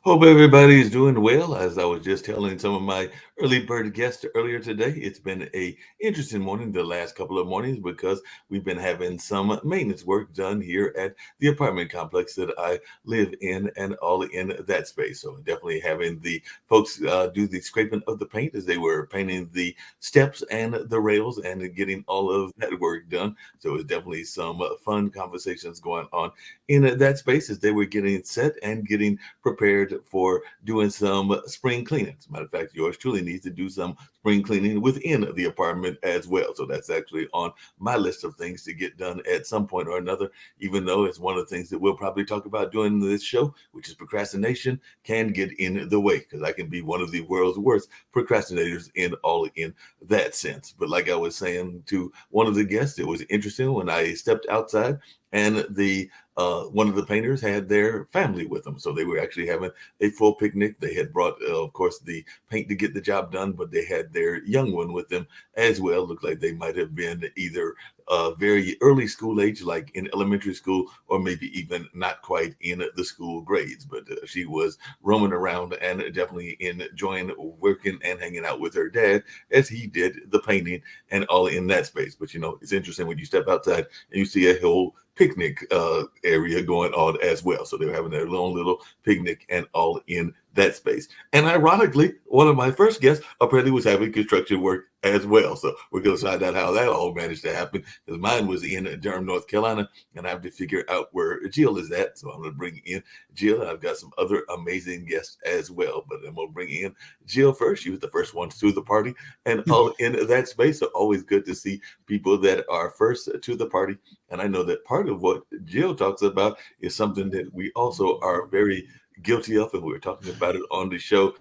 Hope everybody's doing well. As I was just telling some of my early bird guests earlier today, it's been a interesting morning the last couple of mornings because we've been having some maintenance work done here at the apartment complex that I live in and all in that space. So definitely having the folks do the scraping of the paint as they were painting the steps and the rails and getting all of that work done. So it's definitely some fun conversations going on in that space as they were getting set and getting prepared for doing some spring cleaning. As a matter of fact, yours truly needs to do some spring cleaning within the apartment as well. So that's actually on my list of things to get done at some point or another, even though it's one of the things that we'll probably talk about during this show, which is procrastination can get in the way because I can be one of the world's worst procrastinators in that sense. But like I was saying to one of the guests, it was interesting when I stepped outside and the one of the painters had their family with them. So they were actually having a full picnic. They had brought, of course, the paint to get the job done, but they had their young one with them as well. Looked like they might have been either very early school age, like in elementary school, or maybe even not quite in the school grades. But she was roaming around and definitely enjoying working and hanging out with her dad as he did the painting and all in that space. But it's interesting when you step outside and you see a whole picnic area going on as well. So they were having their own little picnic and all in that space. And ironically, one of my first guests apparently was having construction work as well. So we're going to find out how that all managed to happen because mine was in Durham, North Carolina, and I have to figure out where Jill is at. So I'm going to bring in Jill, and I've got some other amazing guests as well. But then we'll bring in Jill first. She was the first one to the party and all in that space. So always good to see people that are first to the party. And I know that part of what Jill talks about is something that we also are very guilty of, and we were talking about it on the show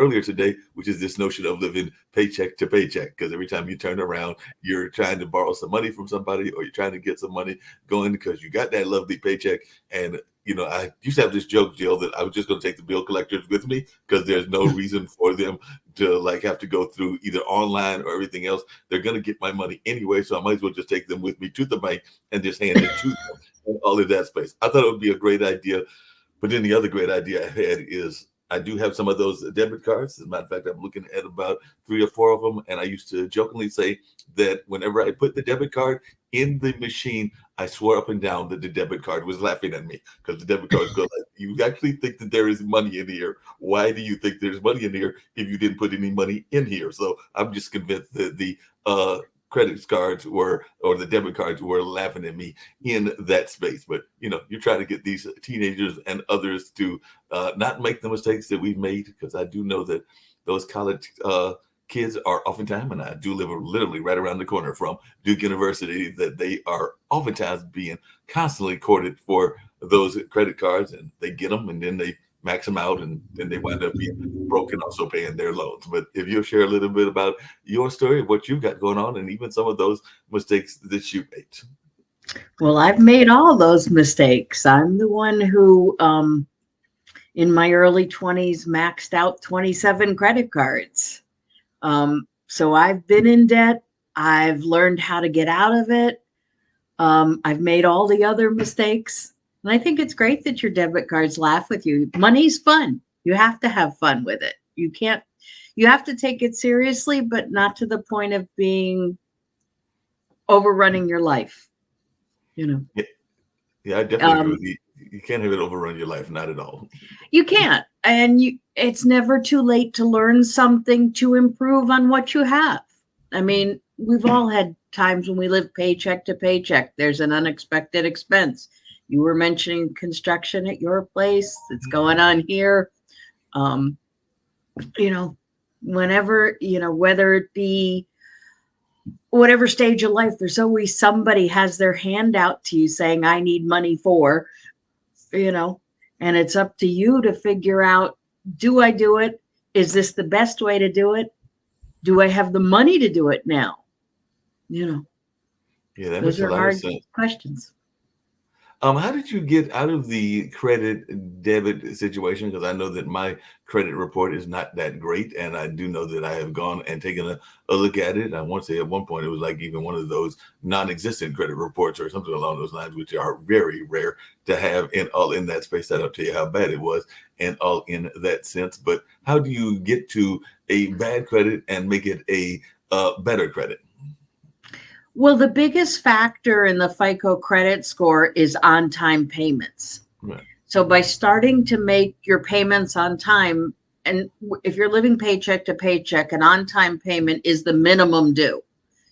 earlier today, which is this notion of living paycheck to paycheck. Because every time you turn around, you're trying to borrow some money from somebody, or you're trying to get some money going because you got that lovely paycheck. And I used to have this joke, Jill, that I was just going to take the bill collectors with me because there's no reason for them to like have to go through either online or everything else. They're going to get my money anyway, so I might as well just take them with me to the bank and just hand it to them and all of that space. I thought it would be a great idea. But then the other great idea I had is I do have some of those debit cards. As a matter of fact, I'm looking at about 3 or 4 of them. And I used to jokingly say that whenever I put the debit card in the machine, I swore up and down that the debit card was laughing at me because the debit cards go like, you actually think that there is money in here. Why do you think there's money in here if you didn't put any money in here? So I'm just convinced that the credit cards or the debit cards were laughing at me in that space. But you try to get these teenagers and others to not make the mistakes that we've made, because I do know that those college kids are oftentimes, and I do live literally right around the corner from Duke University, that they are oftentimes being constantly courted for those credit cards, and they get them and then they max them out, and then they wind up being broke and also paying their loans. But if you'll share a little bit about your story of what you've got going on and even some of those mistakes that you made. Well, I've made all those mistakes. I'm the one who, in my early 20s, maxed out 27 credit cards. So I've been in debt. I've learned how to get out of it. I've made all the other mistakes. And I think it's great that your debit cards laugh with you. Money's fun. You have to have fun with it. You have to take it seriously, but not to the point of being overrunning your life. Yeah, yeah, I definitely agree with you. You can't have it overrun your life, not at all. You can't. And it's never too late to learn something to improve on what you have. I mean, we've all had times when we live paycheck to paycheck. There's an unexpected expense. You were mentioning construction at your place. It's going on here. Whenever, whether it be whatever stage of life, there's always somebody has their hand out to you saying, I need money for, and it's up to you to figure out, do I do it? Is this the best way to do it? Do I have the money to do it now? Yeah, that Those makes a are lot of hard sense. questions. How did you get out of the credit debit situation? Because I know that my credit report is not that great, and I do know that I have gone and taken a look at it. I want to say at one point it was like even one of those non-existent credit reports or something along those lines, which are very rare to have in all in that space. That'll tell you how bad it was and all in that sense. But how do you get to a bad credit and make it a better credit? Well, the biggest factor in the FICO credit score is on time payments. Right. So by starting to make your payments on time, and if you're living paycheck to paycheck, an on time payment is the minimum due.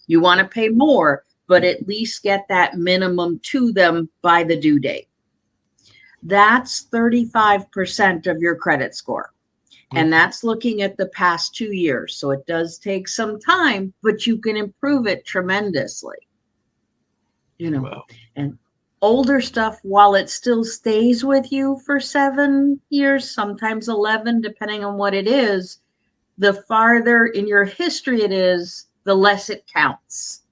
You want to pay more, but at least get that minimum to them by the due date. That's 35% of your credit score. And Okay. that's looking at the past 2 years. So it does take some time, but you can improve it tremendously, you know. Wow. And older stuff, while it still stays with you for 7 years, sometimes 11, depending on what it is, the farther in your history it is, the less it counts.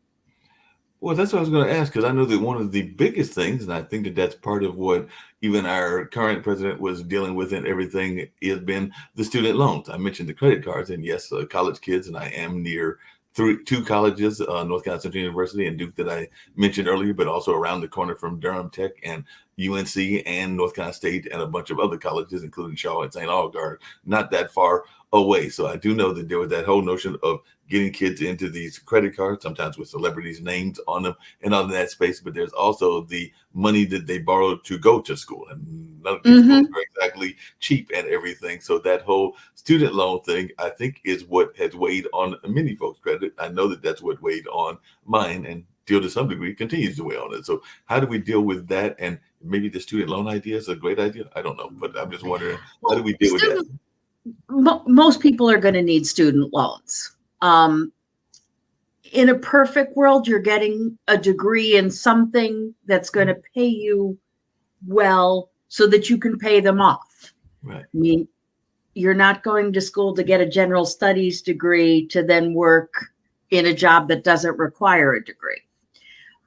Well, that's what I was going to ask because I know that one of the biggest things, and I think that that's part of what even our current president was dealing with and everything, has been the student loans. I mentioned the credit cards, and yes, college kids, and I am near two colleges, North Carolina Central University and Duke that I mentioned earlier, but also around the corner from Durham Tech and UNC and North Carolina State and a bunch of other colleges, including Shaw and St. Augustine, not that far away. So I do know that there was that whole notion of getting kids into these credit cards, sometimes with celebrities' names on them and all of that space. But there's also the money that they borrowed to go to school. And none of these schools Mm-hmm. are exactly cheap and everything. So that whole student loan thing, I think, is what has weighed on many folks' credit. I know that that's what weighed on mine and still to some degree continues to weigh on it. So how do we deal with that? And maybe the student loan idea is a great idea. I don't know, but I'm just wondering, how do Well, we deal with that? most people are going to need student loans. Um, in a perfect world, you're getting a degree in something that's going to pay you well so that you can pay them off. Right. I mean, you're not going to school to get a general studies degree to then work in a job that doesn't require a degree.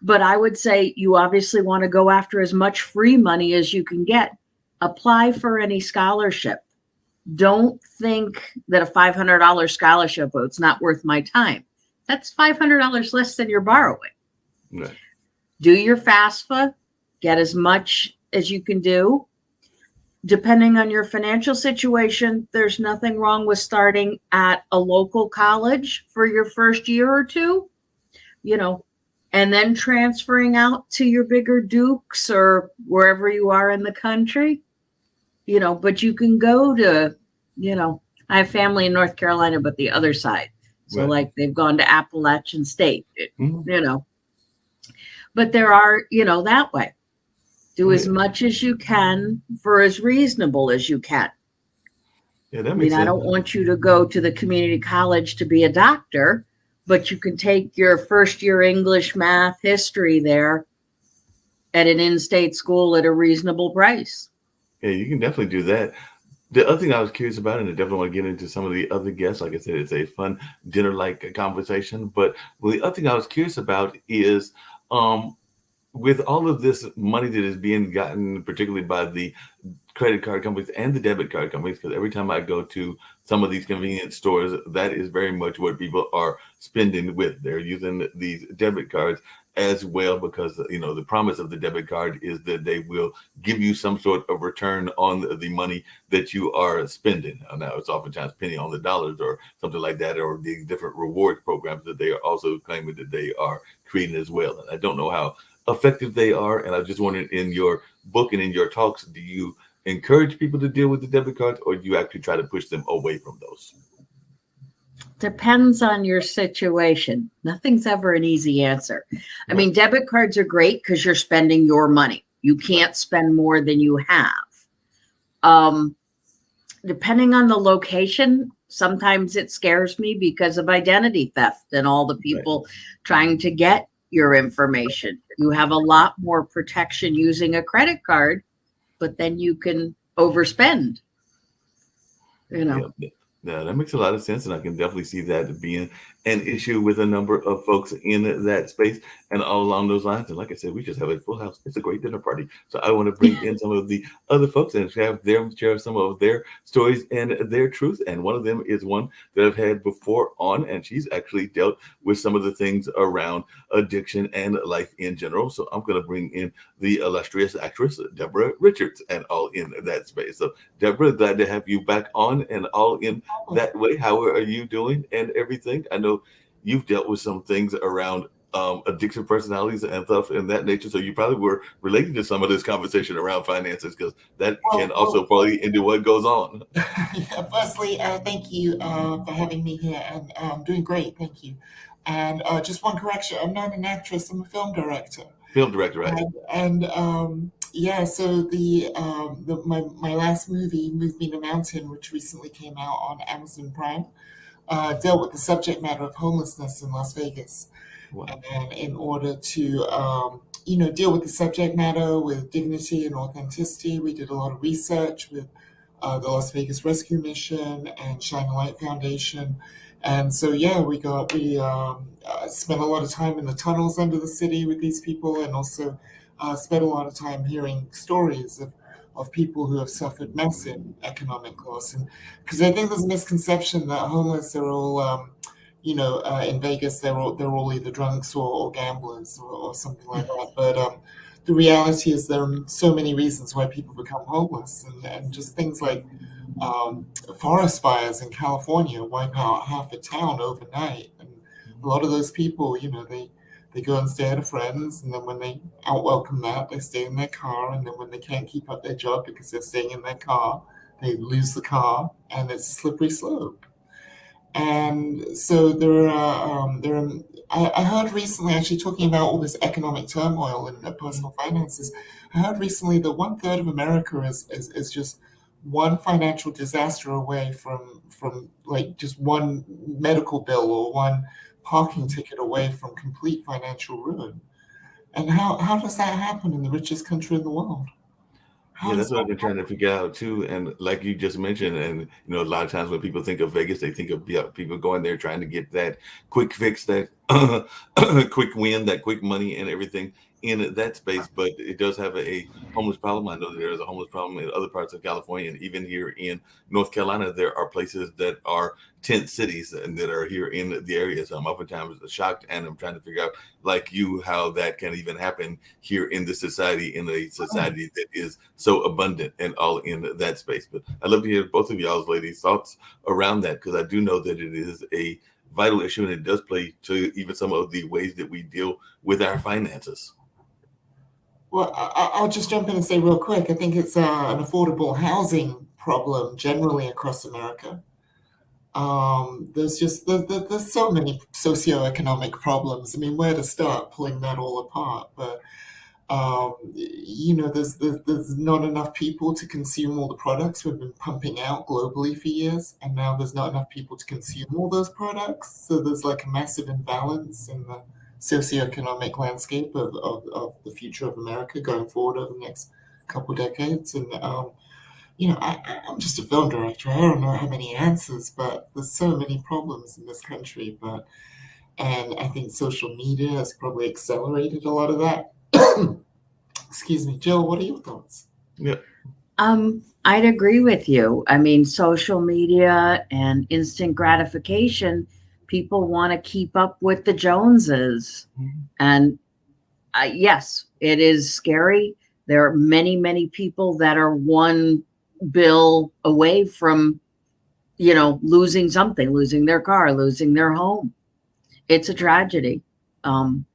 But I would say you obviously want to go after as much free money as you can get. Apply for any scholarship. Don't think that a $500 scholarship, oh, it's not worth my time. That's $500 less than you're borrowing. Right. Do your FAFSA, get as much as you can do. Depending on your financial situation, there's nothing wrong with starting at a local college for your first year or two, you know, and then transferring out to your bigger Dukes or wherever you are in the country, but you can go to, I have family in North Carolina, but the other side. So Right. like they've gone to Appalachian State, Mhm. you know, but there are, that way. Do Oh, as yeah. much as you can for as reasonable as you can. Yeah, that I makes mean, I sense. don't want you to go to the community college to be a doctor, but you can take your first year English, math, history there at an in-state school at a reasonable price. Yeah, you can definitely do that. The other thing I was curious about, and I definitely want to get into some of the other guests. Like I said, it's a fun dinner-like conversation. But well, the other thing I was curious about is, um, with all of this money that is being gotten, particularly by the credit card companies and the debit card companies, because every time I go to some of these convenience stores, that is very much what people are spending with. They're using these debit cards as well because the promise of the debit card is that they will give you some sort of return on the money that you are spending. Now it's oftentimes penny on the dollars or something like that, or the different reward programs that they are also claiming that they are creating as well. And I don't know how effective they are, and I just wondered, in your book and in your talks, do you encourage people to deal with the debit cards, or do you actually try to push them away from those? Depends on your situation. Nothing's ever an easy answer. I Right. mean, debit cards are great because you're spending your money. You Right. can't spend more than you have. Um, Depending on the location, sometimes it scares me because of identity theft and all the Right. people trying to get your information. You have a lot more protection using a credit card, but then you can overspend, you Yeah, know. yeah, that makes a lot of sense, and I can definitely see that being an issue with a number of folks in that space and all along those lines. And like I said, we just have a full house. It's a great dinner party. So I want to bring in some of the other folks and have them share some of their stories and their truth. And one of them is one that I've had before on, and she's actually dealt with some of the things around addiction and life in general. So I'm going to bring in the illustrious actress, Deborah Richards, and all in that space. So, Deborah, glad to have you back on and all in that way. How are you doing and everything? I know you've dealt with some things around addiction personalities and stuff in that nature. So you probably were relating to some of this conversation around finances because that can also Well, play into what goes on. yeah, firstly, thank you for having me here, and I'm doing great, thank you. And just one correction, I'm not an actress, I'm a film director. Film director, right? And yeah, so my last movie, Move Me to Mountain, which recently came out on Amazon Prime, dealt with the subject matter of homelessness in Las Vegas. Wow. And in order to deal with the subject matter with dignity and authenticity, we did a lot of research with the Las Vegas Rescue Mission and Shine a Light Foundation. And so, yeah, we spent a lot of time in the tunnels under the city with these people, and also spent a lot of time hearing stories of people who have suffered massive economic loss. And because I think there's a misconception that homeless are all in Vegas, they're all either drunks or gamblers or something like that. But the reality is there are so many reasons why people become homeless, and just things like um, forest fires in California wipe out half a town overnight, and a lot of those people, they go and stay at a friend's, and then when they out welcome that, they stay in their car, and then when they can't keep up their job because they're staying in their car, they lose the car, and it's a slippery slope. And so I heard recently, actually talking about all this economic turmoil and personal finances. I heard recently that one third of America is just one financial disaster away from like just one medical bill or one parking ticket away from complete financial ruin. And how does that happen in the richest country in the world? How Yeah, does that's what I've been that trying to figure out too. And like you just mentioned, and a lot of times when people think of Vegas, they think of, yeah, people going there trying to get that quick fix, that quick win, that quick money, and everything in that space. But it does have a homeless problem. I know that there is a homeless problem in other parts of California, and even here in North Carolina, there are places that are tent cities and that are here in the area. So I'm oftentimes shocked, and I'm trying to figure out, like you, how that can even happen here in this society, in a happen? society that is so abundant and all in that space. But I'd love to hear both of y'all's ladies' thoughts around that, because I do know that it is a vital issue and it does play to even some of the ways that we deal with our finances. Well, I'll just jump in and say real quick. I think it's an affordable housing problem generally across America. There's so many socioeconomic problems. I mean, where to start pulling that all apart? But there's not enough people to consume all the products we've been pumping out globally for years, and now there's not enough people to consume all those products. So there's like a massive imbalance in the socioeconomic landscape of the future of America going forward over the next couple decades. And I'm just a film director. I don't know how many answers, but there's so many problems in this country. And I think social media has probably accelerated a lot of that. Excuse me, Jill, what are your thoughts? Yeah. I'd agree with you. I mean, social media and instant gratification, people want to keep up with the Joneses. And yes, it is scary. There are many, many people that are one bill away from, losing something, losing their car, losing their home. It's a tragedy. Um,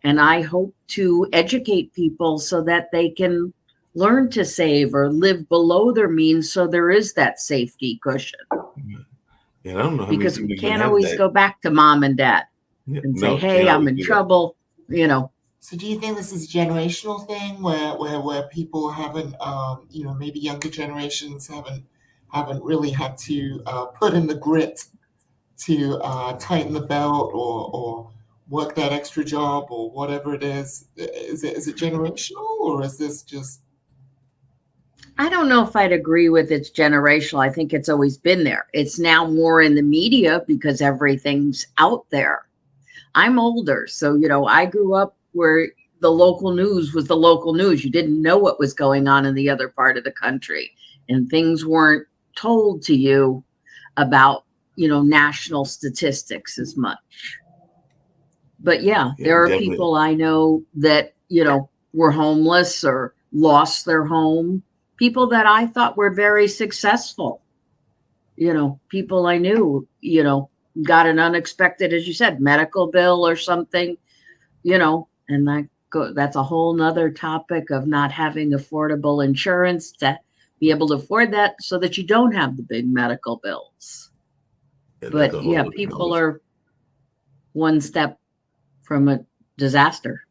and I hope to educate people so that they can learn to save or live below their means so there is that safety cushion, And I don't know how many because we people even can't have always that. go back to mom and dad Yeah. and say, No, hey, can't I'm always in do that. trouble, you know. So do you think this is a generational thing where people haven't, maybe younger generations haven't really had to put in the grit to tighten the belt or work that extra job or whatever it is? Is it generational, or is this just I don't know if I'd agree with it's generational. I think it's always been there. It's now more in the media because everything's out there. I'm older, so I grew up where the local news was the local news. You didn't know what was going on in the other part of the country, and things weren't told to you about, national statistics as much. But yeah, Yeah, there are definitely. people I know that, were homeless or lost their home. People that I thought were very successful, people I knew, got an unexpected, as you said, medical bill or something, and that's a whole nother topic of not having affordable insurance to be able to afford that so that you don't have the big medical bills. Yeah, that's But a whole yeah, other people conversation. are one step from a disaster.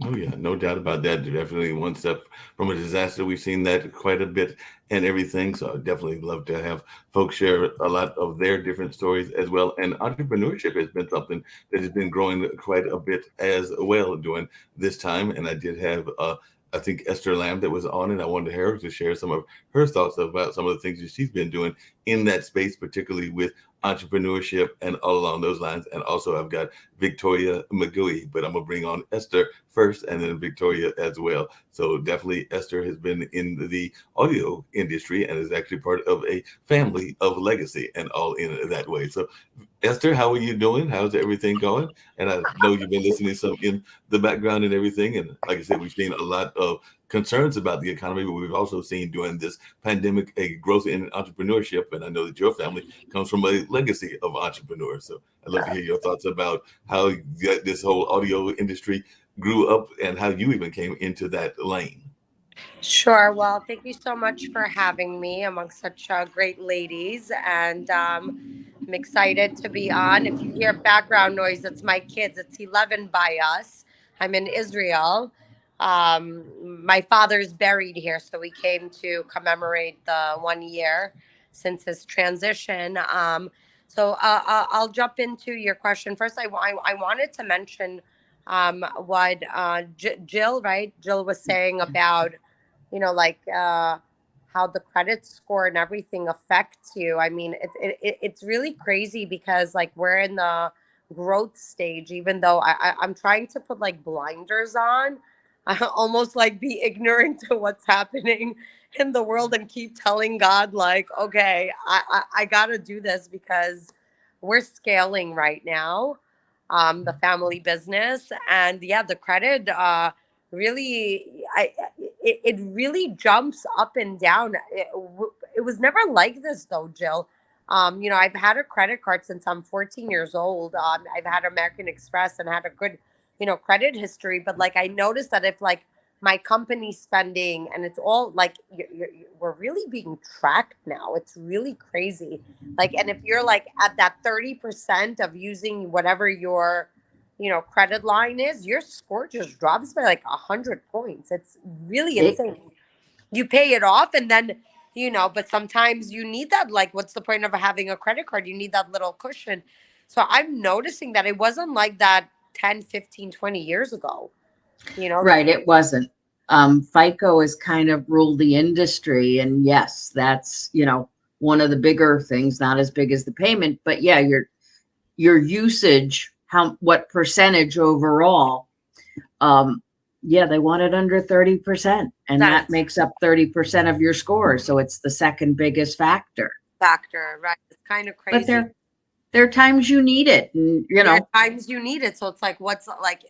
Oh yeah, no doubt about that. Definitely one step from a disaster. We've seen that quite a bit and everything. So I definitely love to have folks share a lot of their different stories as well. And entrepreneurship has been something that has been growing quite a bit as well during this time. And I did have I think Esther Lamb that was on it. I wanted her to share some of her thoughts about some of the things that she's been doing in that space, particularly with entrepreneurship and all along those lines. And also I've got Victoria McGooey, but I'm gonna bring on Esther first and then Victoria as well. So definitely Esther has been in the audio industry and is actually part of a family of legacy and all in that way. So Esther, how are you doing? How's everything going? And I know you've been listening some in the background and everything. And like I said, we've seen a lot of concerns about the economy, but we've also seen during this pandemic a growth in entrepreneurship. And I know that your family comes from a legacy of entrepreneurs. So I'd love to hear your thoughts about how this whole audio industry grew up and how you even came into that lane. Sure. Well, thank you so much for having me among such great ladies. And I'm excited to be on. If you hear background noise, it's my kids. It's 11 by us. I'm in Israel. My father's buried here, so we came to commemorate the 1 year since his transition. I'll jump into your question. First, I wanted to mention what Jill, right? Jill was saying about like how the credit score and everything affects you. I mean, it's really crazy because like we're in the growth stage, even though I'm trying to put like blinders on, almost like be ignorant to what's happening in the world and keep telling God like, okay, I gotta do this because we're scaling right now, the family business. And yeah, the credit really it really jumps up and down. It was never like this though, Jill. I've had a credit card since I'm 14 years old. I've had American Express and had a good, credit history. But like I noticed that if like my company spending and it's all like we're really being tracked now. It's really crazy. Like, and if you're like at that 30% of using whatever your credit line is, your score just drops by like 100 points. It's really It insane. You pay it off and then, but sometimes you need that. Like, what's the point of having a credit card? You need that little cushion. So I'm noticing that it wasn't like that 10, 15, 20 years ago. The right, it wasn't. FICO has kind of ruled the industry, and yes, that's one of the bigger things. Not as big as the payment, but yeah, your usage, what percentage overall. Um, yeah, they want it under 30%, and that percent makes up 30% of your score. So it's the second biggest factor. factor, right? It's kind of But crazy. there are times you need it, and There are times you need it. So it's like, what's like,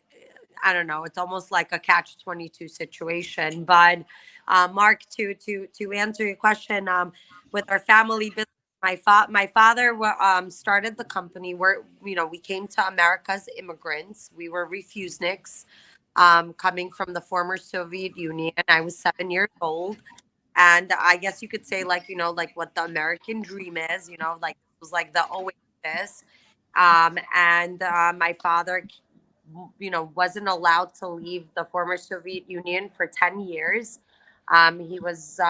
I don't know. It's almost like a catch-22 situation. But Mark, to answer your question, with our family business, my father started the company where we came to America as immigrants. We were refuseniks, coming from the former Soviet Union. I was 7 years old, and I guess you could say like like what the American dream is. Like it was like the oasis. And my father wasn't allowed to leave the former Soviet Union for 10 years. He was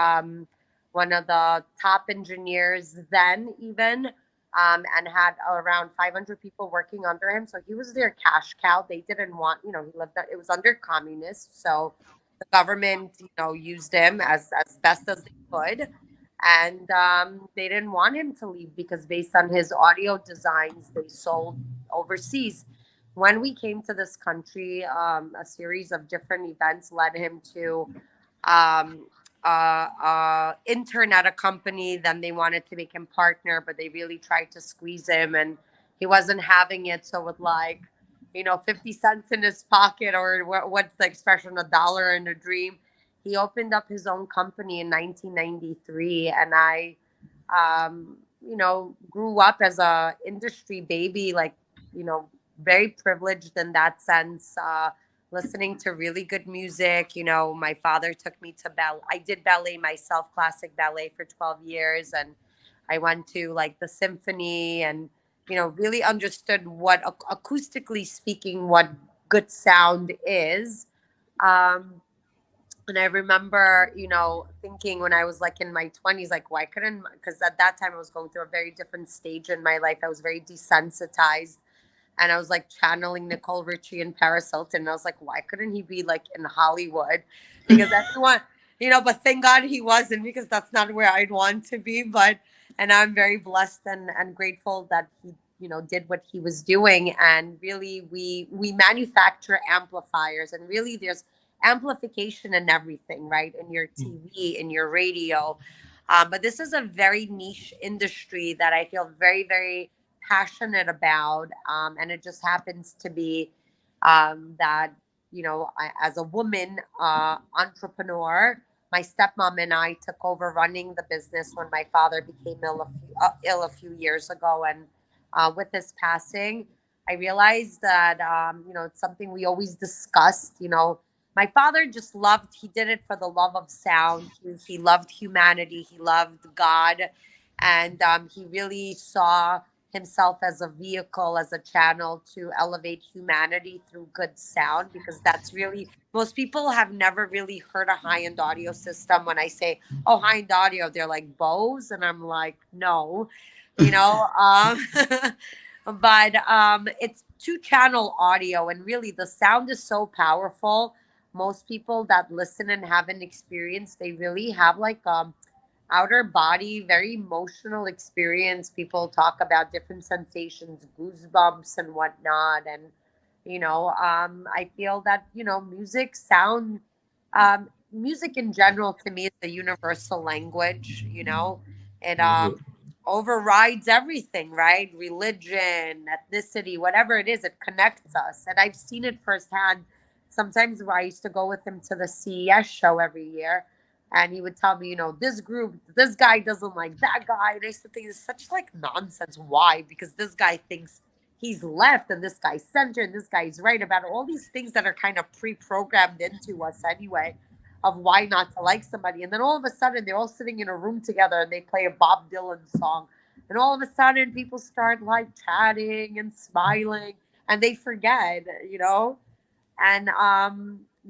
one of the top engineers then, even, and had around 500 people working under him. So he was their cash cow. They didn't want, he lived, it was under communists. So the government, used him as best as they could. And they didn't want him to leave because based on his audio designs, they sold overseas. When we came to this country, a series of different events led him to um, intern at a company. Then they wanted to make him partner, but they really tried to squeeze him, and he wasn't having it. So with 50 cents in his pocket, or what's the expression, a dollar in a dream, he opened up his own company in 1993. And I, grew up as a industry baby, very privileged in that sense. Listening to really good music. My father took me to ballet. I did ballet myself, classic ballet for 12 years. And I went to like the symphony and, really understood what acoustically speaking, what good sound is. Um, and I remember, thinking when I was like in my 20s, like, why couldn't, because at that time I was going through a very different stage in my life. I was very desensitized, and I was like channeling Nicole Richie and Paris Hilton. And I was like, why couldn't he be like in Hollywood? Because everyone, but thank God he wasn't, because that's not where I'd want to be. And I'm very blessed and grateful that he, did what he was doing. And really, we manufacture amplifiers, and really there's amplification in everything, right? In your TV, in your radio. But this is a very niche industry that I feel very, very passionate about. And it just happens to be that, as a woman entrepreneur, my stepmom and I took over running the business when my father became ill a few years ago. And with his passing, I realized that, it's something we always discussed. My father just loved, he did it for the love of sound. He loved humanity. He loved God. And he really saw himself as a vehicle, as a channel to elevate humanity through good sound, because that's really, most people have never really heard a high-end audio system. When I say, oh, high-end audio, they're like Bose, and I'm like, no, you know, but it's two-channel audio, and really the sound is so powerful. Most people that listen and haven't experienced, they really have like outer body, very emotional experience. People talk about different sensations, goosebumps and whatnot. And, I feel that, music in general to me is a universal language. It overrides everything, right? Religion, ethnicity, whatever it is, it connects us. And I've seen it firsthand. Sometimes I used to go with him to the CES show every year, and he would tell me, this group, this guy doesn't like that guy. And I used to think it's such like nonsense. Why? Because this guy thinks he's left, and this guy's center, and this guy's right, about all these things that are kind of pre-programmed into us anyway, of why not to like somebody. And then all of a sudden they're all sitting in a room together and they play a Bob Dylan song. And all of a sudden people start like chatting and smiling, and they forget, and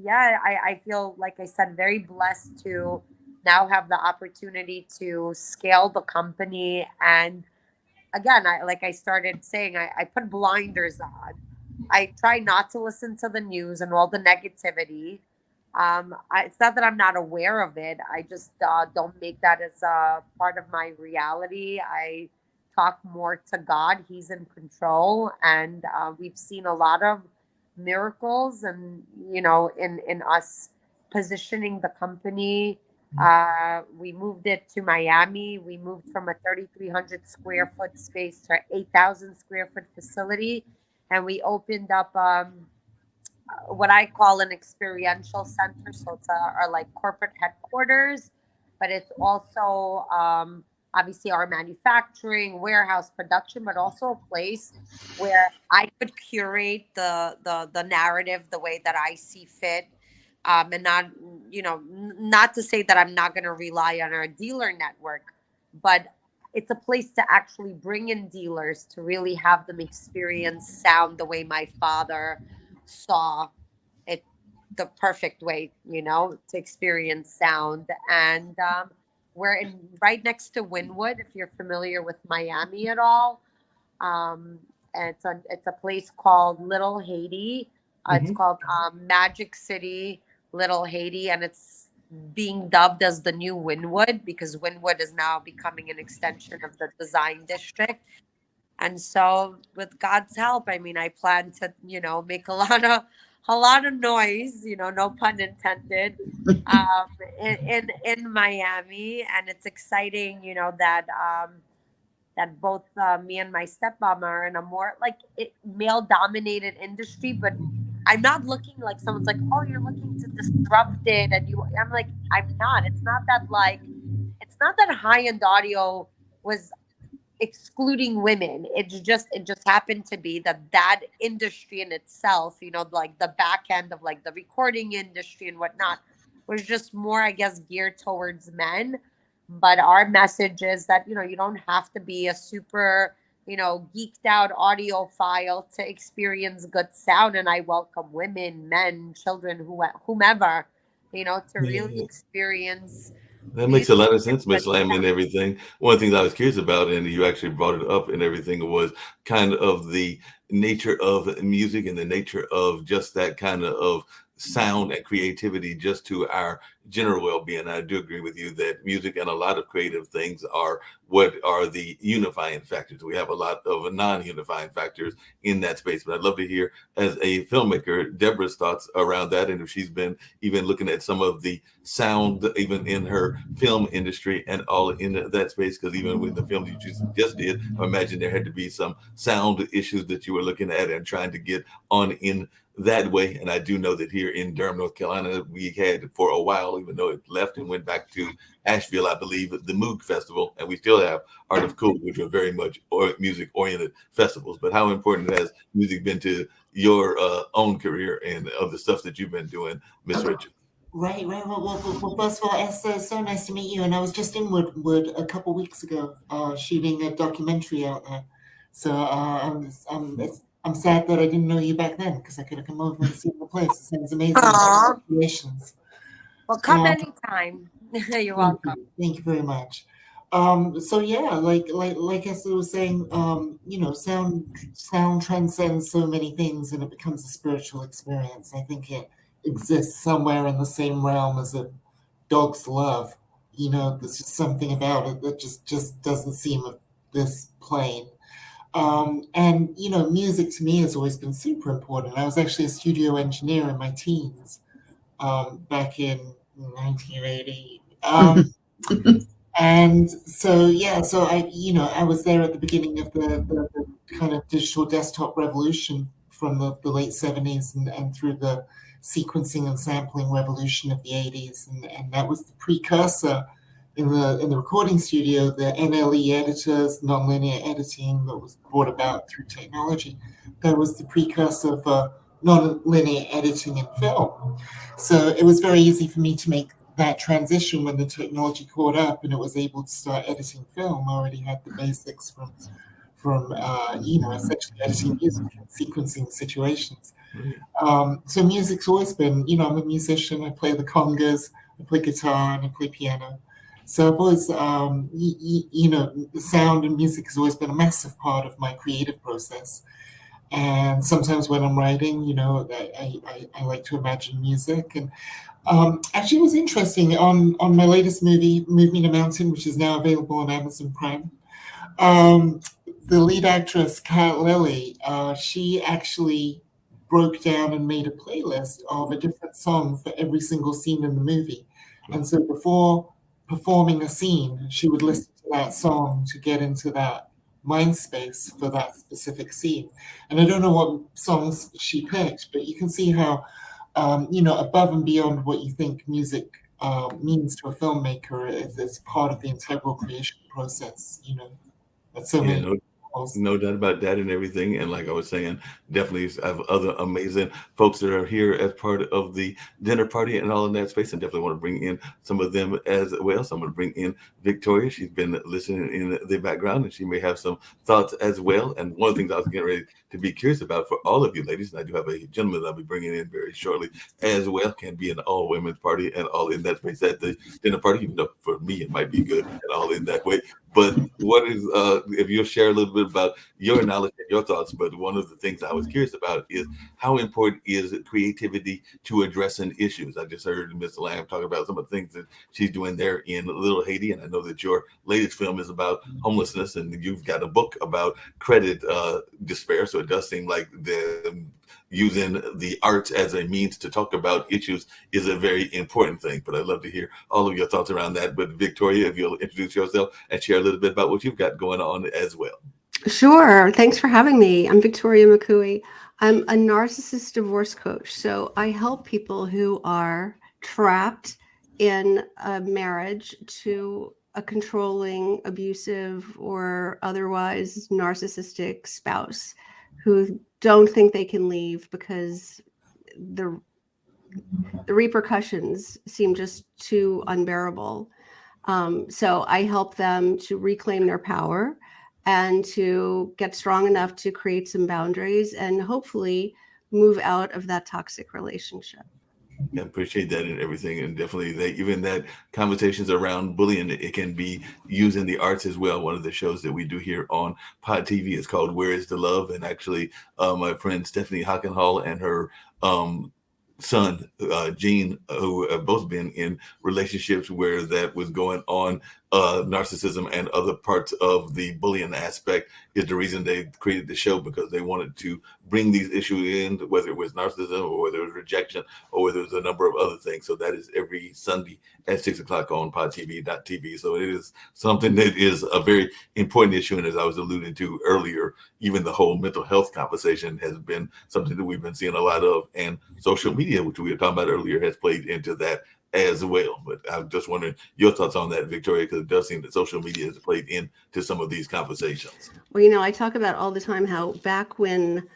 yeah, I feel, like I said, very blessed to now have the opportunity to scale the company. And again, like I started saying, I put blinders on. I try not to listen to the news and all the negativity. It's not that I'm not aware of it. I just don't make that as a part of my reality. I talk more to God. He's in control. And we've seen a lot of miracles, and in us positioning the company. We moved it to Miami. We moved from a 3,300 square foot space to 8,000 square foot facility, and we opened up what I call an experiential center. So it's our like corporate headquarters, but it's also obviously our manufacturing, warehouse, production, but also a place where I could curate the narrative the way that I see fit. And not, not to say that I'm not going to rely on our dealer network, but it's a place to actually bring in dealers to really have them experience sound the way my father saw it, the perfect way, to experience sound. And we're right next to Wynwood, if you're familiar with Miami at all. And it's a place called Little Haiti. It's called Magic City. Little Haiti, and it's being dubbed as the new Wynwood because Wynwood is now becoming an extension of the design district. And so, with God's help, I mean, I plan to, make a lot of noise, no pun intended, um, in Miami, and it's exciting, that both me and my stepmom are in a more like male dominated industry, but I'm not looking like someone's like, oh, you're looking to disrupt it, and I'm like, I'm not. It's not that high end audio was excluding women. It just happened to be that industry in itself, like the back end of like the recording industry and whatnot, was just more, I guess, geared towards men. But our message is that you don't have to be a super geeked out audiophile to experience good sound, and I welcome women, men, children, whomever, to really Yeah. experience That makes a music lot of and sense, good Miss Lamb, and sound. everything. One of the things I was curious about, and you actually brought it up and everything, was kind of the nature of music and the nature of just that kind of sound and creativity just to our general well-being. I do agree with you that music and a lot of creative things are what are the unifying factors. We have a lot of non-unifying factors in that space, but I'd love to hear, as a filmmaker, Deborah's thoughts around that, and if she's been even looking at some of the sound even in her film industry and all in that space, because even with the film that you just did, I imagine there had to be some sound issues that you were looking at and trying to get on in that way. And I do know that here in Durham, North Carolina, we had for a while, even though it left and went back to Asheville, I believe, the Moog Festival, and we still have Art of Cool, which are very much music oriented festivals. But how important has music been to your own career and of the stuff that you've been doing, Miss Richard? Right, right. Well, first of all, Esther, so nice to meet you. And I was just in Woodwood a couple weeks ago, shooting a documentary out there. So I'm sad that I didn't know you back then because I could have come over and seen the place. It sounds amazing. Aw. Congratulations. Well, come Um, anytime. You're Thank welcome. you. Thank you very much. So yeah, like Esther was saying, sound transcends so many things and it becomes a spiritual experience. I think it exists somewhere in the same realm as a dog's love. There's just something about it that just doesn't seem this plain. And music to me has always been super important. I was actually a studio engineer in my teens, back in 1980. And so, yeah, so I was there at the beginning of the kind of digital desktop revolution from the late 70s and through the sequencing and sampling revolution of the 80s. And that was the precursor in the recording studio, the NLE editors, nonlinear editing that was brought about through technology. That was the precursor for nonlinear editing in film. So it was very easy for me to make that transition when the technology caught up and it was able to start editing film. I already had the basics from essentially editing music and sequencing situations. So music's always been, I'm a musician. I play the congas, I play guitar, and I play piano. So I've always, the sound and music has always been a massive part of my creative process. And sometimes when I'm writing, I like to imagine music. And actually, it was interesting on my latest movie, Move Me to Mountain, which is now available on Amazon Prime. Um, the lead actress, Kat Lilly, she actually broke down and made a playlist of a different song for every single scene in the movie. And so before performing a scene, she would listen to that song to get into that mind space for that specific scene. And I don't know what songs she picked, but you can see how above and beyond what you think music means to a filmmaker is part of the integral creation process. At so Yeah, many no, levels. no doubt about that and everything. And like I was saying, definitely have other amazing folks that are here as part of the dinner party and all in that space. And definitely want to bring in some of them as well. So I'm going to bring in Victoria. She's been listening in the background and she may have some thoughts as well. And one of the things I was getting ready to be curious about for all of you ladies, and I do have a gentleman that I'll be bringing in very shortly as well, can be an all women's party and all in that space at the dinner party, even though for me it might be good and all in that way. But what is if you'll share a little bit about your knowledge and your thoughts? But one of the things I was curious about is how important is creativity to addressing issues? I just heard Ms. Lamb talk about some of the things that she's doing there in Little Haiti, and I know that your latest film is about homelessness, and you've got a book about credit despair. So it does seem like using the arts as a means to talk about issues is a very important thing. But I'd love to hear all of your thoughts around that. But Victoria, if you'll introduce yourself and share a little bit about what you've got going on as well. Sure. Thanks for having me. I'm Victoria McCooey. I'm a narcissist divorce coach. So I help people who are trapped in a marriage to a controlling, abusive, or otherwise narcissistic spouse who don't think they can leave because the repercussions seem just too unbearable. So I help them to reclaim their power and to get strong enough to create some boundaries and hopefully move out of that toxic relationship. I appreciate that and everything, and definitely even that conversations around bullying, it can be used in the arts as well. One of the shows that we do here on Pod TV is called Where Is the Love, and actually my friend Stephanie Hockenhall and her son Gene, who have both been in relationships where that was going on. Narcissism and other parts of the bullying aspect is the reason they created the show, because they wanted to bring these issues in, whether it was narcissism or whether it was rejection or whether it was a number of other things. So that is every Sunday at 6 o'clock on podtv.tv. So it is something that is a very important issue. And as I was alluding to earlier, even the whole mental health conversation has been something that we've been seeing a lot of, and social media, which we were talking about earlier, has played into that as well. But I'm just wondering your thoughts on that, Victoria, because it does seem that social media has played into some of these conversations. Well, I talk about all the time how back when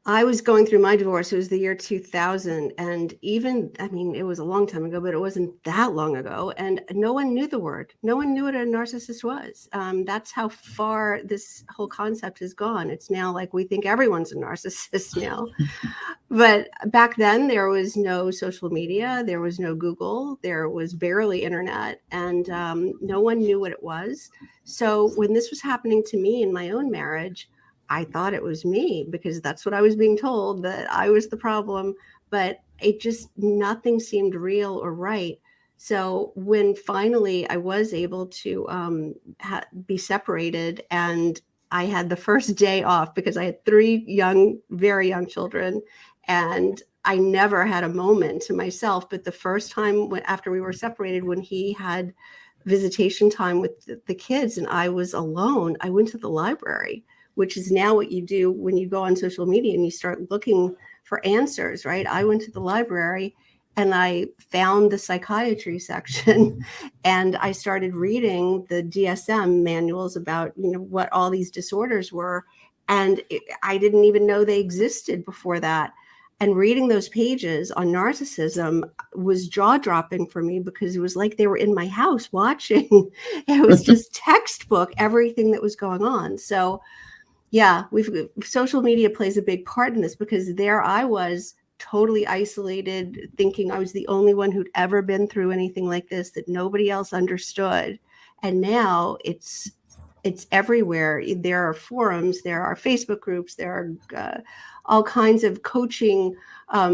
I was going through my divorce, it was the year 2000. And it was a long time ago, but it wasn't that long ago. And no one knew the word. No one knew what a narcissist was. That's how far this whole concept has gone. It's now like we think everyone's a narcissist now. But back then, there was no social media. There was no Google. There was barely internet. And no one knew what it was. So when this was happening to me in my own marriage, I thought it was me because that's what I was being told, that I was the problem, but nothing seemed real or right. So when finally I was able to be separated, and I had the first day off because I had 3 very young children, and I never had a moment to myself. But the first time after we were separated, when he had visitation time with the kids and I was alone, I went to the library, which is now what you do when you go on social media and you start looking for answers, right? I went to the library and I found the psychiatry section and I started reading the DSM manuals about, what all these disorders were. And I didn't even know they existed before that. And reading those pages on narcissism was jaw-dropping for me because it was like they were in my house watching. It was just textbook, everything that was going on. So yeah, social media plays a big part in this, because there I was totally isolated, thinking I was the only one who'd ever been through anything like this, that nobody else understood. And now it's everywhere. There are forums, there are Facebook groups, there are all kinds of coaching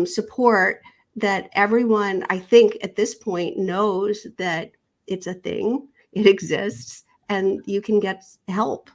support that everyone, I think at this point, knows that it's a thing, it exists, and you can get help.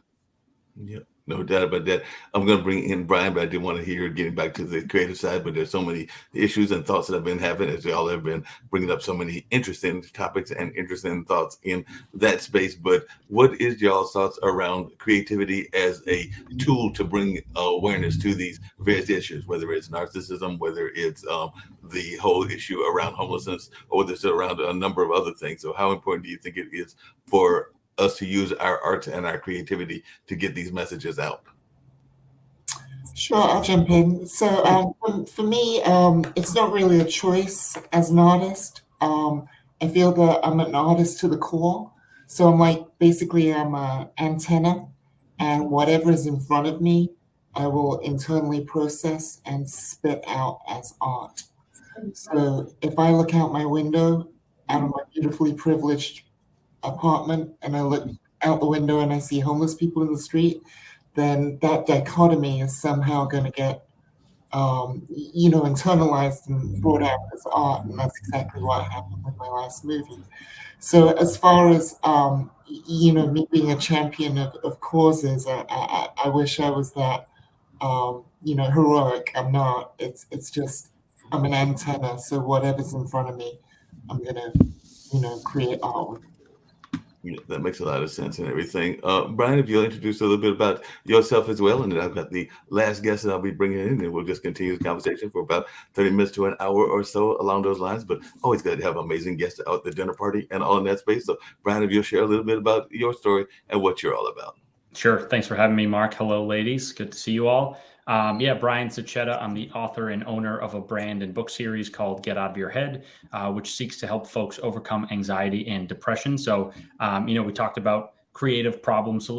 Yeah, no doubt about that. I'm going to bring in Brian, but I did want to hear getting back to the creative side. But there's so many issues and thoughts that I've been having, as y'all have been bringing up so many interesting topics and interesting thoughts in that space. But what is y'all's thoughts around creativity as a tool to bring awareness to these various issues, whether it's narcissism, whether it's the whole issue around homelessness, or whether it's around a number of other things? So how important do you think it is for us to use our art and our creativity to get these messages out? Sure, I'll jump in. So for me, it's not really a choice as an artist. I feel that I'm an artist to the core. So I'm an antenna, and whatever is in front of me, I will internally process and spit out as art. So if I look out my window out of my beautifully privileged apartment and I look out the window and I see homeless people in the street, then that dichotomy is somehow going to get, internalized and brought out as art. And that's exactly what happened with my last movie. So as far as, me being a champion of causes, I wish I was that, heroic. I'm not. It's just, I'm an antenna. So whatever's in front of me, I'm going to, create art with. Yeah, that makes a lot of sense and everything. Brian, if you'll introduce a little bit about yourself as well, and then I've got the last guest that I'll be bringing in, and we'll just continue the conversation for about 30 minutes to an hour or so along those lines. But always good to have amazing guests out at the dinner party and all in that space. So, Brian, if you'll share a little bit about your story and what you're all about. Sure. Thanks for having me, Mark. Hello, ladies. Good to see you all. Brian Sachetta. I'm the author and owner of a brand and book series called Get Out of Your Head, which seeks to help folks overcome anxiety and depression. So, we talked about creative problems,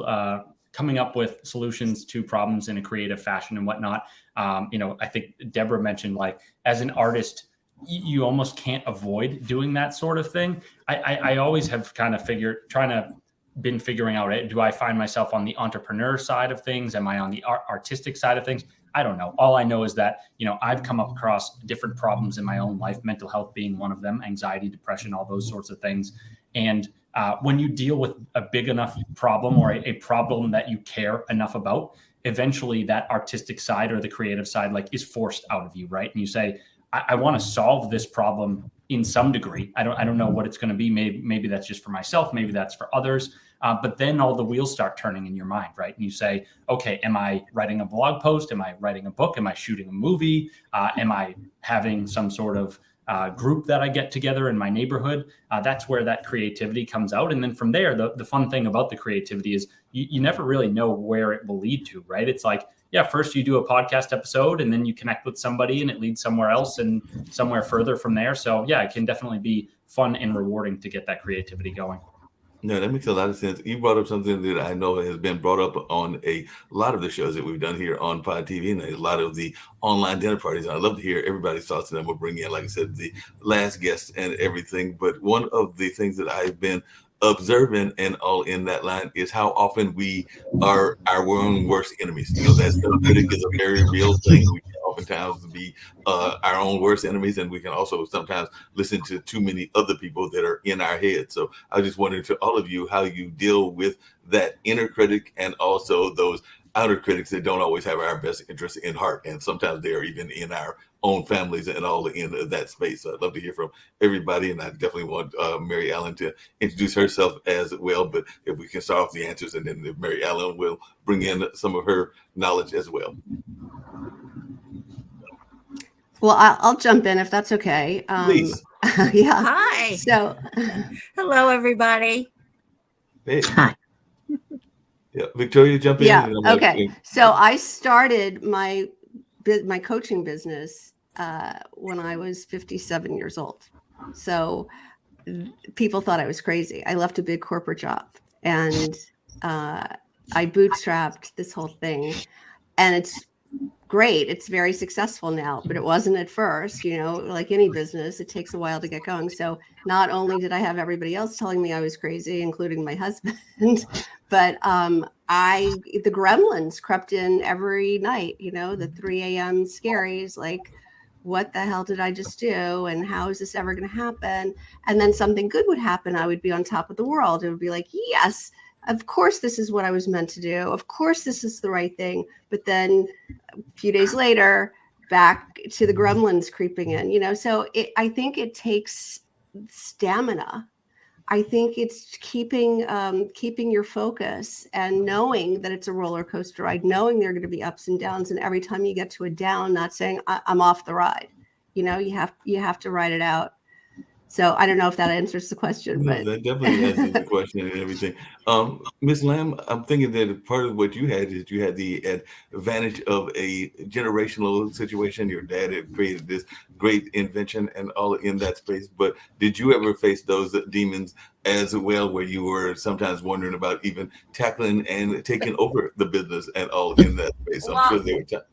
coming up with solutions to problems in a creative fashion and whatnot. I think Deborah mentioned, like, as an artist, you almost can't avoid doing that sort of thing. I always have kind of been figuring out, do I find myself on the entrepreneur side of things? Am I on the artistic side of things? I don't know. All I know is that, I've come across different problems in my own life, mental health being one of them, anxiety, depression, all those sorts of things. And when you deal with a big enough problem or a problem that you care enough about, eventually that artistic side or the creative side, like, is forced out of you, right? And you say, I want to solve this problem in some degree. I don't know what it's going to be. Maybe that's just for myself. Maybe that's for others. But then all the wheels start turning in your mind, right? And you say, okay, am I writing a blog post? Am I writing a book? Am I shooting a movie? Am I having some sort of group that I get together in my neighborhood? That's where that creativity comes out. And then from there, the fun thing about the creativity is you never really know where it will lead to, right? It's like, first you do a podcast episode and then you connect with somebody and it leads somewhere else and somewhere further from there. So it can definitely be fun and rewarding to get that creativity going. No, that makes a lot of sense. You brought up something that I know has been brought up on a lot of the shows that we've done here on Pod TV and a lot of the online dinner parties. And I'd love to hear everybody's thoughts, and then we'll bring in, like I said, the last guest and everything. But one of the things that I've been observing and all in that line is how often we are our own worst enemies. That self-critic is a very real thing. We can oftentimes be our own worst enemies, and we can also sometimes listen to too many other people that are in our head. So I just wondered to all of you how you deal with that inner critic and also those outer critics that don't always have our best interests in heart, and sometimes they are even in our own families and all in that space. So I'd love to hear from everybody, and I definitely want Mary Ellen to introduce herself as well. But if we can start off the answers, and then if Mary Ellen will bring in some of her knowledge as well. Well, I'll jump in if that's okay. Please. Yeah. Hi. So, hello, everybody. Hey. Hi. Yeah, Victoria, jump in. Yeah. Okay. So I started my coaching business when I was 57 years old. So people thought I was crazy. I left a big corporate job and I bootstrapped this whole thing, and it's great. It's very successful now, but it wasn't at first. Like any business, it takes a while to get going. So not only did I have everybody else telling me I was crazy, including my husband, but the gremlins crept in every night, the 3 a.m. scaries, like, what the hell did I just do? And how is this ever going to happen? And then something good would happen. I would be on top of the world. It would be like, yes, of course, this is what I was meant to do. Of course, this is the right thing. But then a few days later, back to the gremlins creeping in, so I think it takes stamina. I think it's keeping your focus and knowing that it's a roller coaster ride, knowing there are going to be ups and downs. And every time you get to a down, not saying I'm off the ride, you have to ride it out. So I don't know if that answers the question, but that definitely answers the question and everything. Ms. Lamb, I'm thinking that part of what you had is you had the advantage of a generational situation. Your dad had created this great invention and all in that space. But did you ever face those demons as well, where you were sometimes wondering about even tackling and taking over the business and all in that space? I'm sure there were times.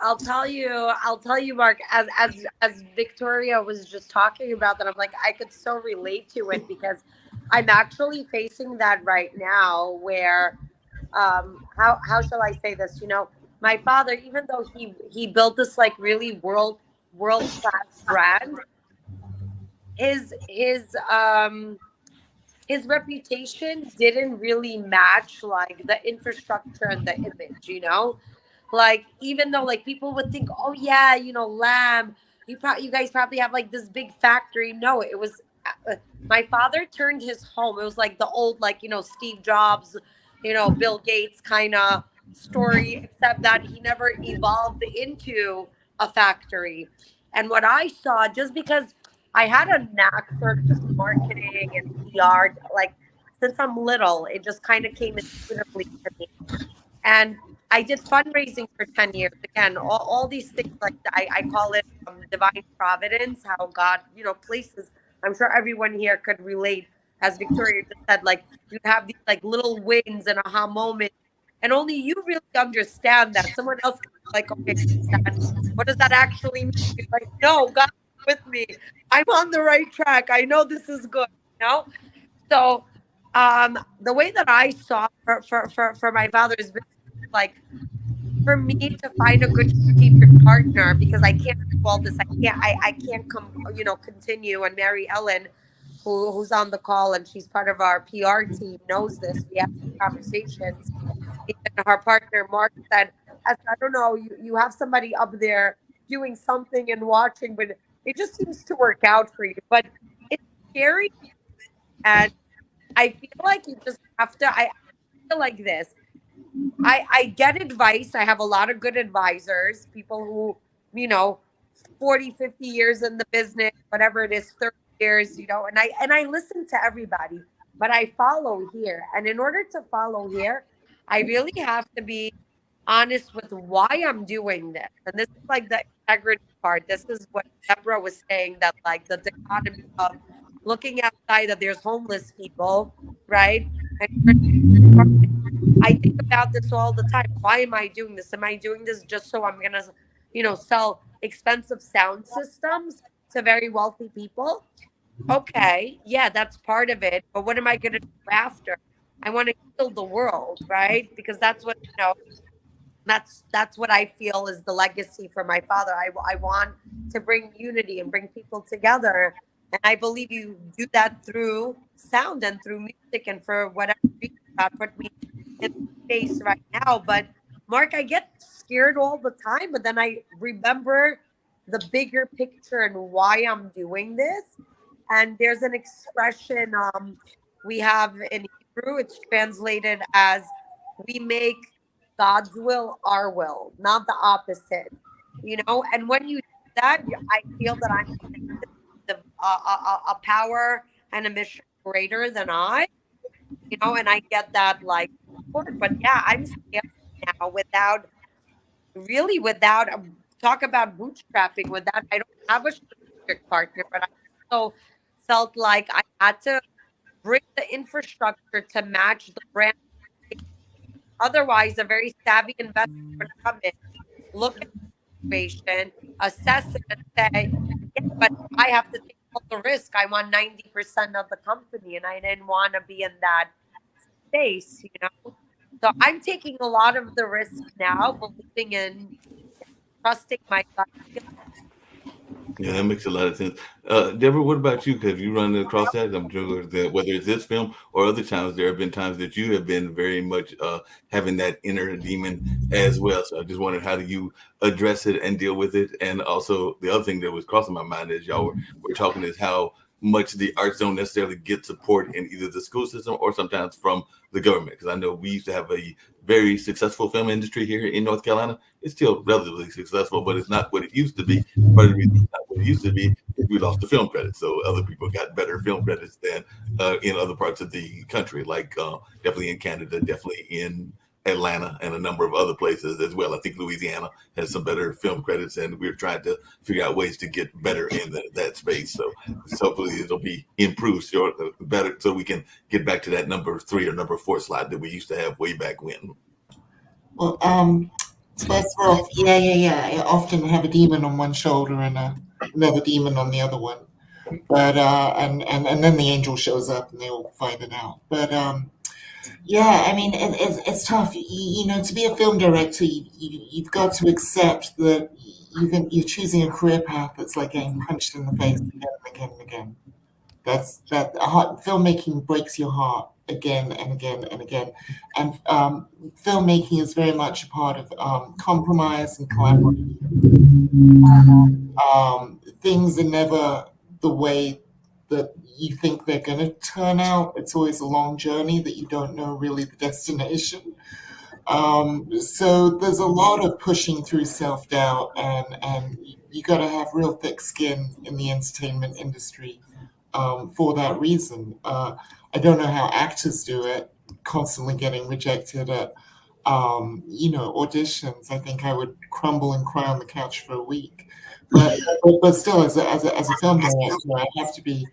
I'll tell you, Mark, as Victoria was just talking about that, I'm like, I could so relate to it because I'm actually facing that right now where how shall I say this? You know, my father, even though he built this like really world class brand, his his um his reputation didn't really match like the infrastructure and the image, you know? Like even though like people would think, "Oh yeah, you know, Lamb, you guys probably have like this big factory." No, it was my father turned his home. It was like the old like, you know, Steve Jobs, you know, Bill Gates kind of story, except that he never evolved into a factory. And what I saw, just because I had a knack for just marketing and PR. Like since I'm little, it just kind of came intuitively to me. And I did fundraising for 10 years. Again, all these things like I call it divine providence, how God, you know, places. I'm sure everyone here could relate. As Victoria just said, like you have these like little wins and aha moments, and only you really understand that. Someone else can be like, okay, what does that actually mean? You're like, no, God is with me. I'm on the right track. I know this is good, you know? So the way that I saw for my father's business, like for me to find a good strategic partner, because I can't do all this. I can't come, you know, continue. And Mary Ellen, who's on the call and she's part of our PR team, knows this. We have conversations. Even her partner Mark said, I don't know, you have somebody up there doing something and watching, but it just seems to work out for you. But it's scary, and I feel like you just have to. I feel like this. I get advice. I have a lot of good advisors, people who, you know, 40, 50 years in the business, whatever it is, 30 years, you know, and I listen to everybody, but I follow here. And in order to follow here, I really have to be honest with why I'm doing this. And this is like the integrity part. This is what Deborah was saying, that like the dichotomy of looking outside that there's homeless people, right? And I think about this all the time. Why am I doing this? Am I doing this just so I'm gonna, you know, sell expensive sound systems to very wealthy people? Okay, yeah, that's part of it. But what am I gonna do after? I want to heal the world, right? Because that's what, you know, that's what I feel is the legacy for my father. I want to bring unity and bring people together, and I believe you do that through sound and through music and for whatever reason God put me in space right now. But Mark, I get scared all the time, but then I remember the bigger picture and why I'm doing this. And there's an expression we have in Hebrew. It's translated as, "We make God's will our will, not the opposite." You know, and when you do that, I feel that I'm connected to a power and a mission greater than I. You know, and I get that like support. But yeah, I'm scared now without really without talk about bootstrapping. Without, I don't have a strategic partner, but I also felt like I had to bring the infrastructure to match the brand. Otherwise, a very savvy investor would come in, look at the situation, assess it, and say, "Yeah, but I have to take all the risk. I want 90% of the company, and I didn't want to be in that space, you know." So I'm taking a lot of the risk now, believing in trusting my gut. Yeah, that makes a lot of sense. Deborah, what about you? Because you run across that, I'm sure that whether it's this film or other times, there have been times that you have been very much having that inner demon as well. So I just wondered, how do you address it and deal with it? And also, the other thing that was crossing my mind as y'all were talking is how much the arts don't necessarily get support in either the school system or sometimes from the government. Because I know we used to have a very successful film industry here in North Carolina. It's still relatively successful, but it's not what it used to be. Part of the reason it's not what it used to be is we lost the film credits. So other people got better film credits than in other parts of the country, like definitely in Canada, definitely in Atlanta, and a number of other places as well. I think Louisiana has some better film credits, and we're trying to figure out ways to get better in that space. So hopefully it'll be improved, so better, so we can get back to that number 3 or number 4 slot that we used to have way back when. Well, First off, yeah. I often have a demon on one shoulder and another demon on the other one. But and then the angel shows up and they all fight it out. But yeah, I mean it's tough. To be a film director, you've got to accept that you're choosing a career path that's like getting punched in the face again and again and again. Filmmaking breaks your heart again and again and again, and filmmaking is very much a part of compromise and collaboration. Things are never the way that you think they're going to turn out. It's always a long journey that you don't know really the destination. So there's a lot of pushing through self-doubt, and you got to have real thick skin in the entertainment industry for that reason. I don't know how actors do it, constantly getting rejected at auditions. I think I would crumble and cry on the couch for a week. But still, as a film director, I have to be,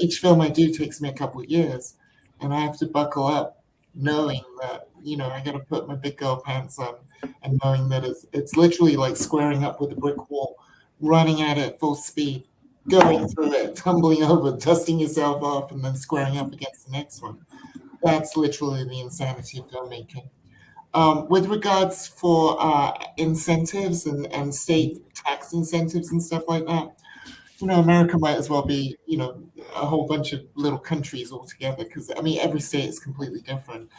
each film I do takes me a couple of years, and I have to buckle up, knowing that I got to put my big girl pants on, and knowing that it's literally like squaring up with a brick wall, running at it full speed, going through it, tumbling over, dusting yourself off, and then squaring up against the next one. That's literally the insanity of filmmaking. With regards for incentives and state tax incentives and stuff like that, America might as well be, a whole bunch of little countries all together, because I mean, every state is completely different.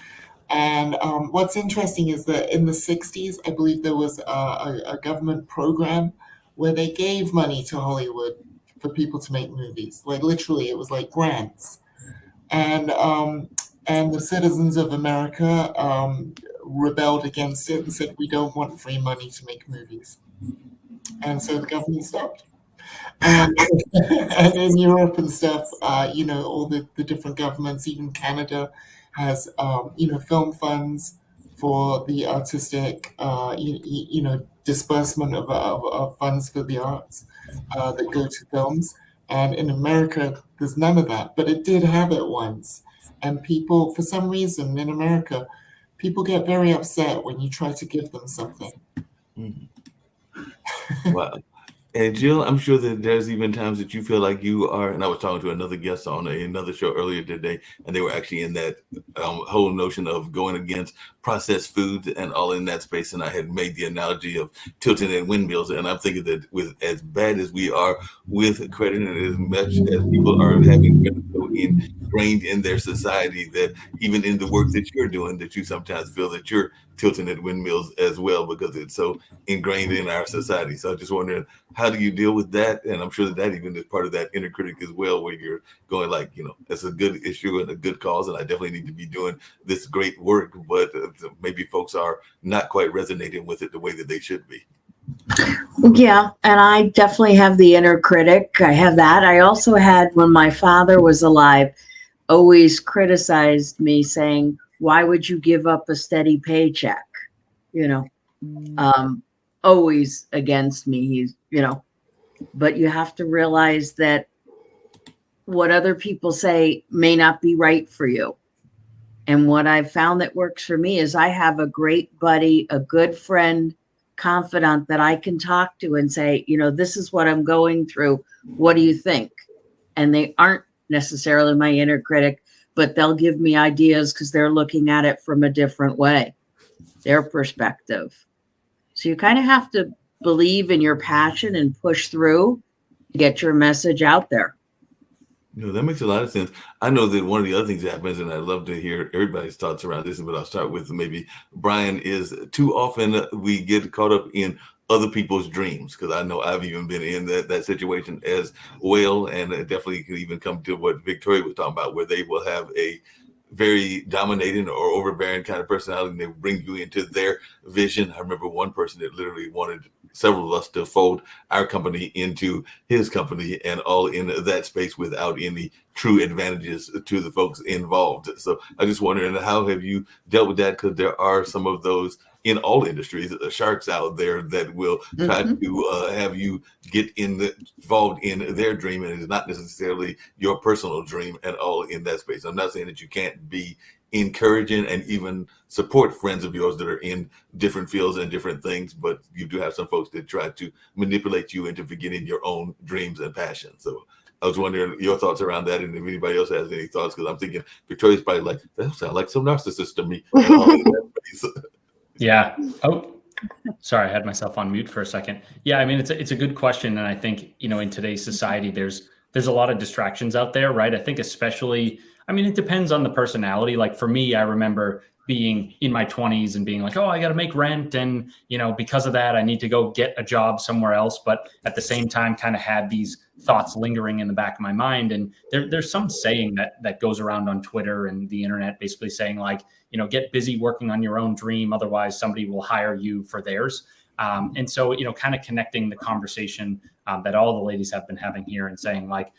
And what's interesting is that in the 60s, I believe there was a government program where they gave money to Hollywood for people to make movies. Like literally, it was like grants. And the citizens of America rebelled against it and said, we don't want free money to make movies. And so the government stopped. And in Europe and stuff, all the different governments, even Canada has, film funds for the artistic, disbursement of funds for the arts that go to films. And in America, there's none of that, but it did have it once. And people, for some reason in America, people get very upset when you try to give them something. Wow. And Jill, I'm sure that there's even times that you feel like you are, and I was talking to another guest on another show earlier today, and they were actually in that whole notion of going against processed foods and all in that space. And I had made the analogy of tilting at windmills. And I'm thinking that with as bad as we are with credit and as much as people are having credit so ingrained in their society, that even in the work that you're doing, that you sometimes feel that you're tilting at windmills as well, because it's so ingrained in our society. So I'm just wondering, how do you deal with that? And I'm sure that even is part of that inner critic as well, where you're going like, it's a good issue and a good cause, and I definitely need to be doing this great work, but maybe folks are not quite resonating with it the way that they should be. Yeah, and I definitely have the inner critic. I have that. I also had, when my father was alive, always criticized me, saying, why would you give up a steady paycheck? Always against me. He's, but you have to realize that what other people say may not be right for you. And what I've found that works for me is I have a great buddy, a good friend, confidant that I can talk to and say, this is what I'm going through. What do you think? And they aren't necessarily my inner critic, but they'll give me ideas because they're looking at it from a different way, their perspective. So you kind of have to believe in your passion and push through to get your message out there. That makes a lot of sense. I know that one of the other things that happens, and I'd love to hear everybody's thoughts around this, but I'll start with maybe Brian, is too often we get caught up in other people's dreams, because I know I've even been in that situation as well, and it definitely could even come to what Victoria was talking about, where they will have a very dominating or overbearing kind of personality, and they bring you into their vision. I remember one person that literally wanted several of us to fold our company into his company, and all in that space without any true advantages to the folks involved. So I just wondering, how have you dealt with that? Because there are some of those in all industries, sharks out there that will try to have you get involved in their dream, and it's not necessarily your personal dream at all in that space. I'm not saying that you can't be encouraging and even support friends of yours that are in different fields and different things, but you do have some folks that try to manipulate you into forgetting your own dreams and passions. So I was wondering your thoughts around that, and if anybody else has any thoughts, because I'm thinking Victoria's probably like, that sounds like some narcissist to me. Yeah. Oh, sorry, I had myself on mute for a second. Yeah, I mean, it's a good question, and I think, in today's society, there's a lot of distractions out there, right? I think especially, I mean, it depends on the personality. Like for me, I remember being in my 20s and being like, oh, I got to make rent, and because of that, I need to go get a job somewhere else. But at the same time, kind of had these thoughts lingering in the back of my mind. And there's some saying that goes around on Twitter and the internet, basically saying like, get busy working on your own dream, otherwise somebody will hire you for theirs. And so, kind of connecting the conversation that all the ladies have been having here and saying like,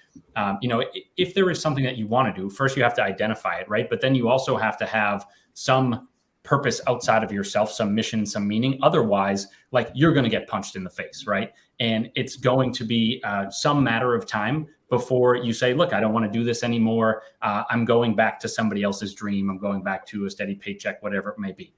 if there is something that you want to do, first you have to identify it, right? But then you also have to have some purpose outside of yourself, some mission, some meaning. Otherwise, like you're going to get punched in the face, right? And it's going to be some matter of time before you say, look, I don't want to do this anymore. I'm going back to somebody else's dream. I'm going back to a steady paycheck, whatever it may be.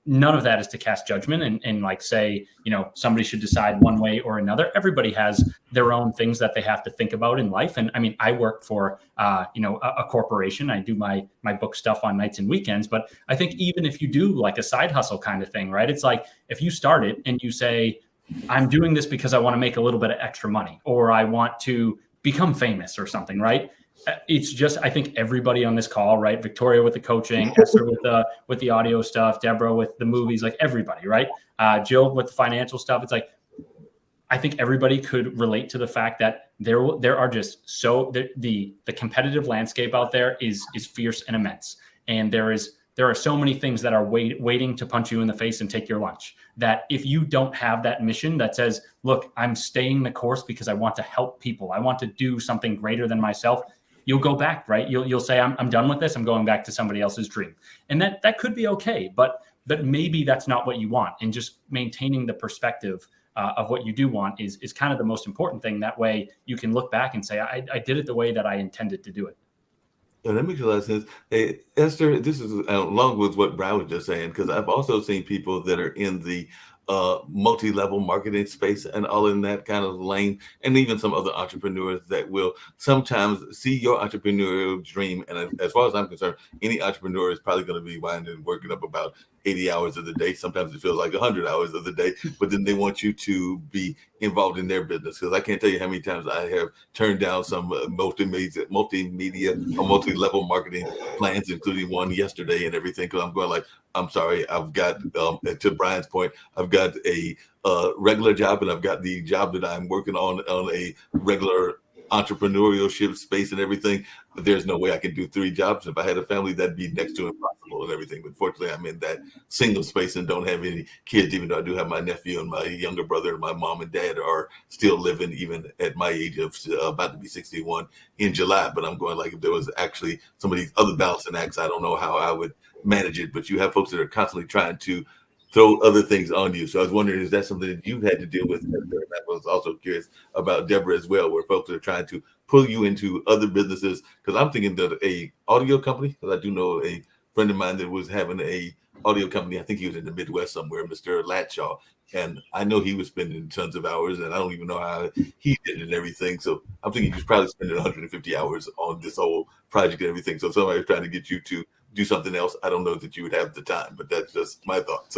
None of that is to cast judgment and like say, somebody should decide one way or another. Everybody has their own things that they have to think about in life. And I mean, I work for, a corporation. I do my book stuff on nights and weekends. But I think even if you do like a side hustle kind of thing, right? It's like if you start it and you say, I'm doing this because I want to make a little bit of extra money, or I want to become famous or something, right? It's just, I think everybody on this call, right? Victoria with the coaching, Esther with the audio stuff, Deborah with the movies, like everybody, right? Jill with the financial stuff. It's like, I think everybody could relate to the fact that there are just the competitive landscape out there is fierce and immense. And there are so many things that are waiting to punch you in the face and take your lunch, that if you don't have that mission that says, look, I'm staying the course because I want to help people, I want to do something greater than myself, you'll go back, right? You'll say, I'm done with this. I'm going back to somebody else's dream. And that could be okay, but maybe that's not what you want. And just maintaining the perspective of what you do want is kind of the most important thing. That way you can look back and say, I did it the way that I intended to do it. Yeah, that makes a lot of sense. Hey, Esther, this is along with what Brian was just saying, because I've also seen people that are in the multi-level marketing space and all in that kind of lane, and even some other entrepreneurs that will sometimes see your entrepreneurial dream. And as far as I'm concerned, any entrepreneur is probably going to be winding working up about 80 hours of the day. Sometimes it feels like 100 hours of the day, but then they want you to be involved in their business. Because I can't tell you how many times I have turned down some multimedia or multi-level marketing plans, including one yesterday and everything. Because I'm going like, I'm sorry, I've got, to Brian's point, I've got a regular job, and I've got the job that I'm working on a regular entrepreneurship space and everything. But there's no way I can do 3 jobs. If I had a family, that'd be next to impossible and everything. But fortunately, I'm in that single space and don't have any kids, even though I do have my nephew and my younger brother, and my mom and dad are still living even at my age of about to be 61 in July. But I'm going like, if there was actually some of these other balancing acts, I don't know how I would manage it. But you have folks that are constantly trying to throw other things on you. So I was wondering, is that something that you've had to deal with? And I was also curious about Deborah as well, where folks are trying to pull you into other businesses. Because I'm thinking that a audio company, because I do know a friend of mine that was having a audio company. I think he was in the Midwest somewhere, Mr. Latshaw. And I know he was spending tons of hours, and I don't even know how he did it and everything. So I'm thinking he was probably spending 150 hours on this whole project and everything. So if somebody was trying to get you to do something else, I don't know that you would have the time, but that's just my thoughts.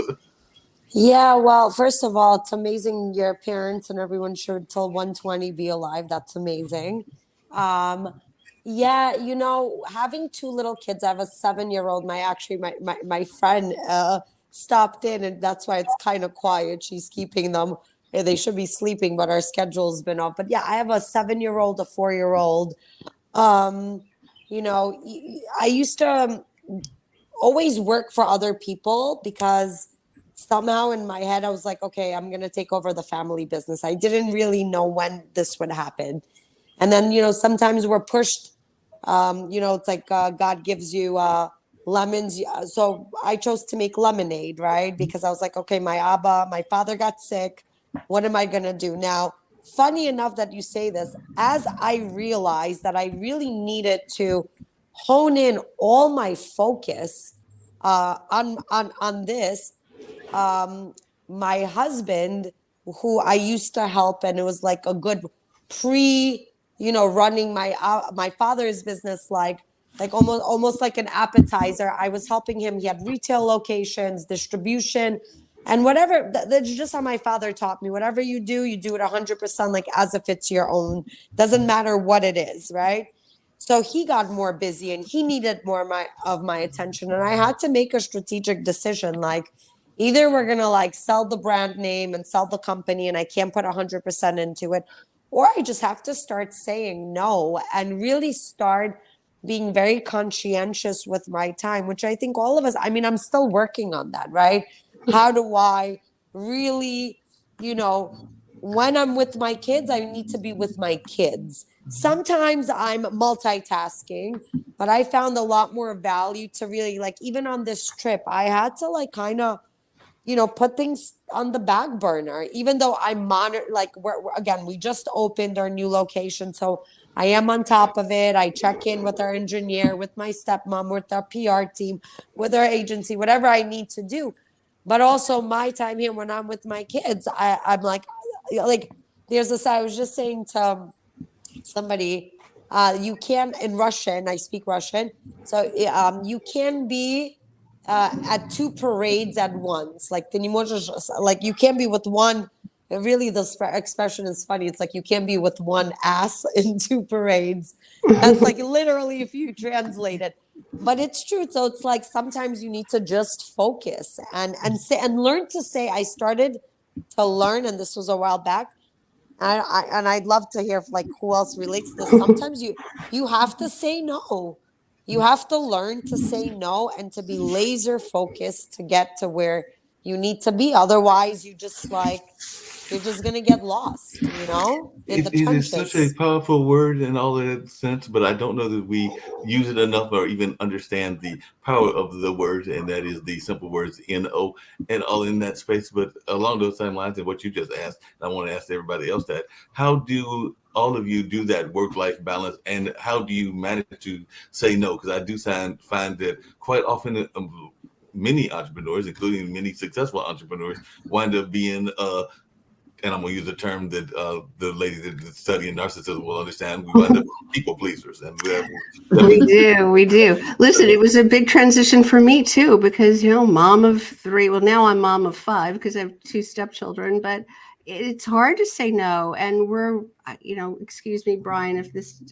Yeah, well, first of all, it's amazing your parents and everyone should till 120 be alive. That's amazing. Yeah, having 2 little kids, I have a 7-year-old. My friend stopped in, and that's why it's kind of quiet. She's keeping them. They should be sleeping, but our schedule's been off. But yeah, I have a 7-year-old, a 4-year-old. I used to always work for other people because somehow in my head I was like, okay, I'm going to take over the family business. I didn't really know when this would happen. And then, sometimes we're pushed, it's like God gives you lemons. So I chose to make lemonade, right? Because I was like, okay, my father got sick. What am I going to do? Now, funny enough that you say this, as I realized that I really needed to hone in all my focus on this, um, my husband, who I used to help, and it was like a good pre, running my father's business, like almost like an appetizer. I was helping him. He had retail locations, distribution, and whatever. That's just how my father taught me. Whatever you do it 100%, like as if it's your own. Doesn't matter what it is, right? So he got more busy and he needed more of my attention, and I had to make a strategic decision, like either we're going to like sell the brand name and sell the company and I can't put 100% into it, or I just have to start saying no and really start being very conscientious with my time, which I think all of us, I mean, I'm still working on that, right? How do I really, you know, when I'm with my kids, I need to be with my kids. Sometimes I'm multitasking, but I found a lot more value to really, like, even on this trip, I had to like kind of, put things on the back burner, even though I monitor, like, again, we just opened our new location. So I am on top of it. I check in with our engineer, with my stepmom, with our PR team, with our agency, whatever I need to do. But also my time here when I'm with my kids, I'm like, there's this, I was just saying to somebody, you can, in Russian, I speak Russian. So you can be at two parades at once. Like, like you can be with one. Really, the expression is funny. It's like you can be with one ass in two parades. That's like literally if you translate it. But it's true. So it's like sometimes you need to just focus and say and learn to say. I started to learn, and this was a while back. And I'd love to hear like who else relates to this. Sometimes you have to say no. You have to learn to say no and to be laser focused to get to where you need to be. Otherwise, you're just gonna get lost, in the It is such a trenches. powerful word in all that sense, but I don't know that we use it enough or even understand the power of the word, and that is the simple words "no" and all in that space. But along those same lines, and what you just asked, I want to ask everybody else that: how do all of you do that work-life balance, and how do you manage to say no? Because I do find that quite often. Many entrepreneurs, including many successful entrepreneurs, wind up being and I'm going to use a term that the lady that study narcissism will understand. We wind up people pleasers, and We do, we do. Listen, it was a big transition for me too, because mom of three. Well, now I'm mom of five because I have two stepchildren, but it's hard to say no. And we're, excuse me, Brian, if this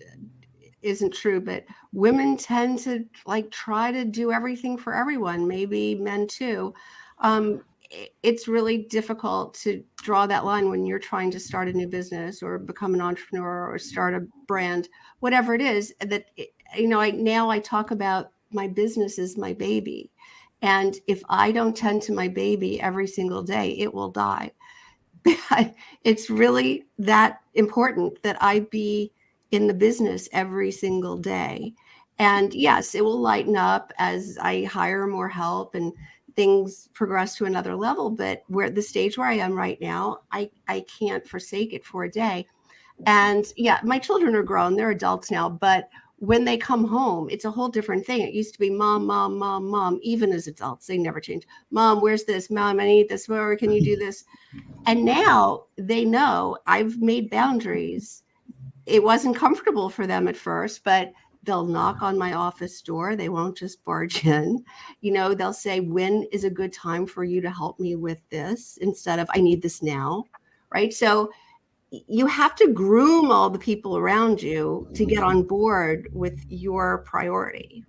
isn't true, but women tend to like try to do everything for everyone, maybe men too. It's really difficult to draw that line when you're trying to start a new business or become an entrepreneur or start a brand, whatever it is that, I talk about my business as my baby. And if I don't tend to my baby every single day, it will die. It's really that important that I be in the business every single day. And yes, it will lighten up as I hire more help and things progress to another level. But we're at the stage where I am right now, I can't forsake it for a day. And yeah, my children are grown, they're adults now, but when they come home, it's a whole different thing. It used to be mom, mom, mom, mom, even as adults, they never change. Mom, where's this? Mom, I need this. Where can you do this? And now they know I've made boundaries. It wasn't comfortable for them at first, but they'll knock on my office door. They won't just barge in. They'll say, when is a good time for you to help me with this, instead of I need this now, right? So you have to groom all the people around you to get on board with your priority.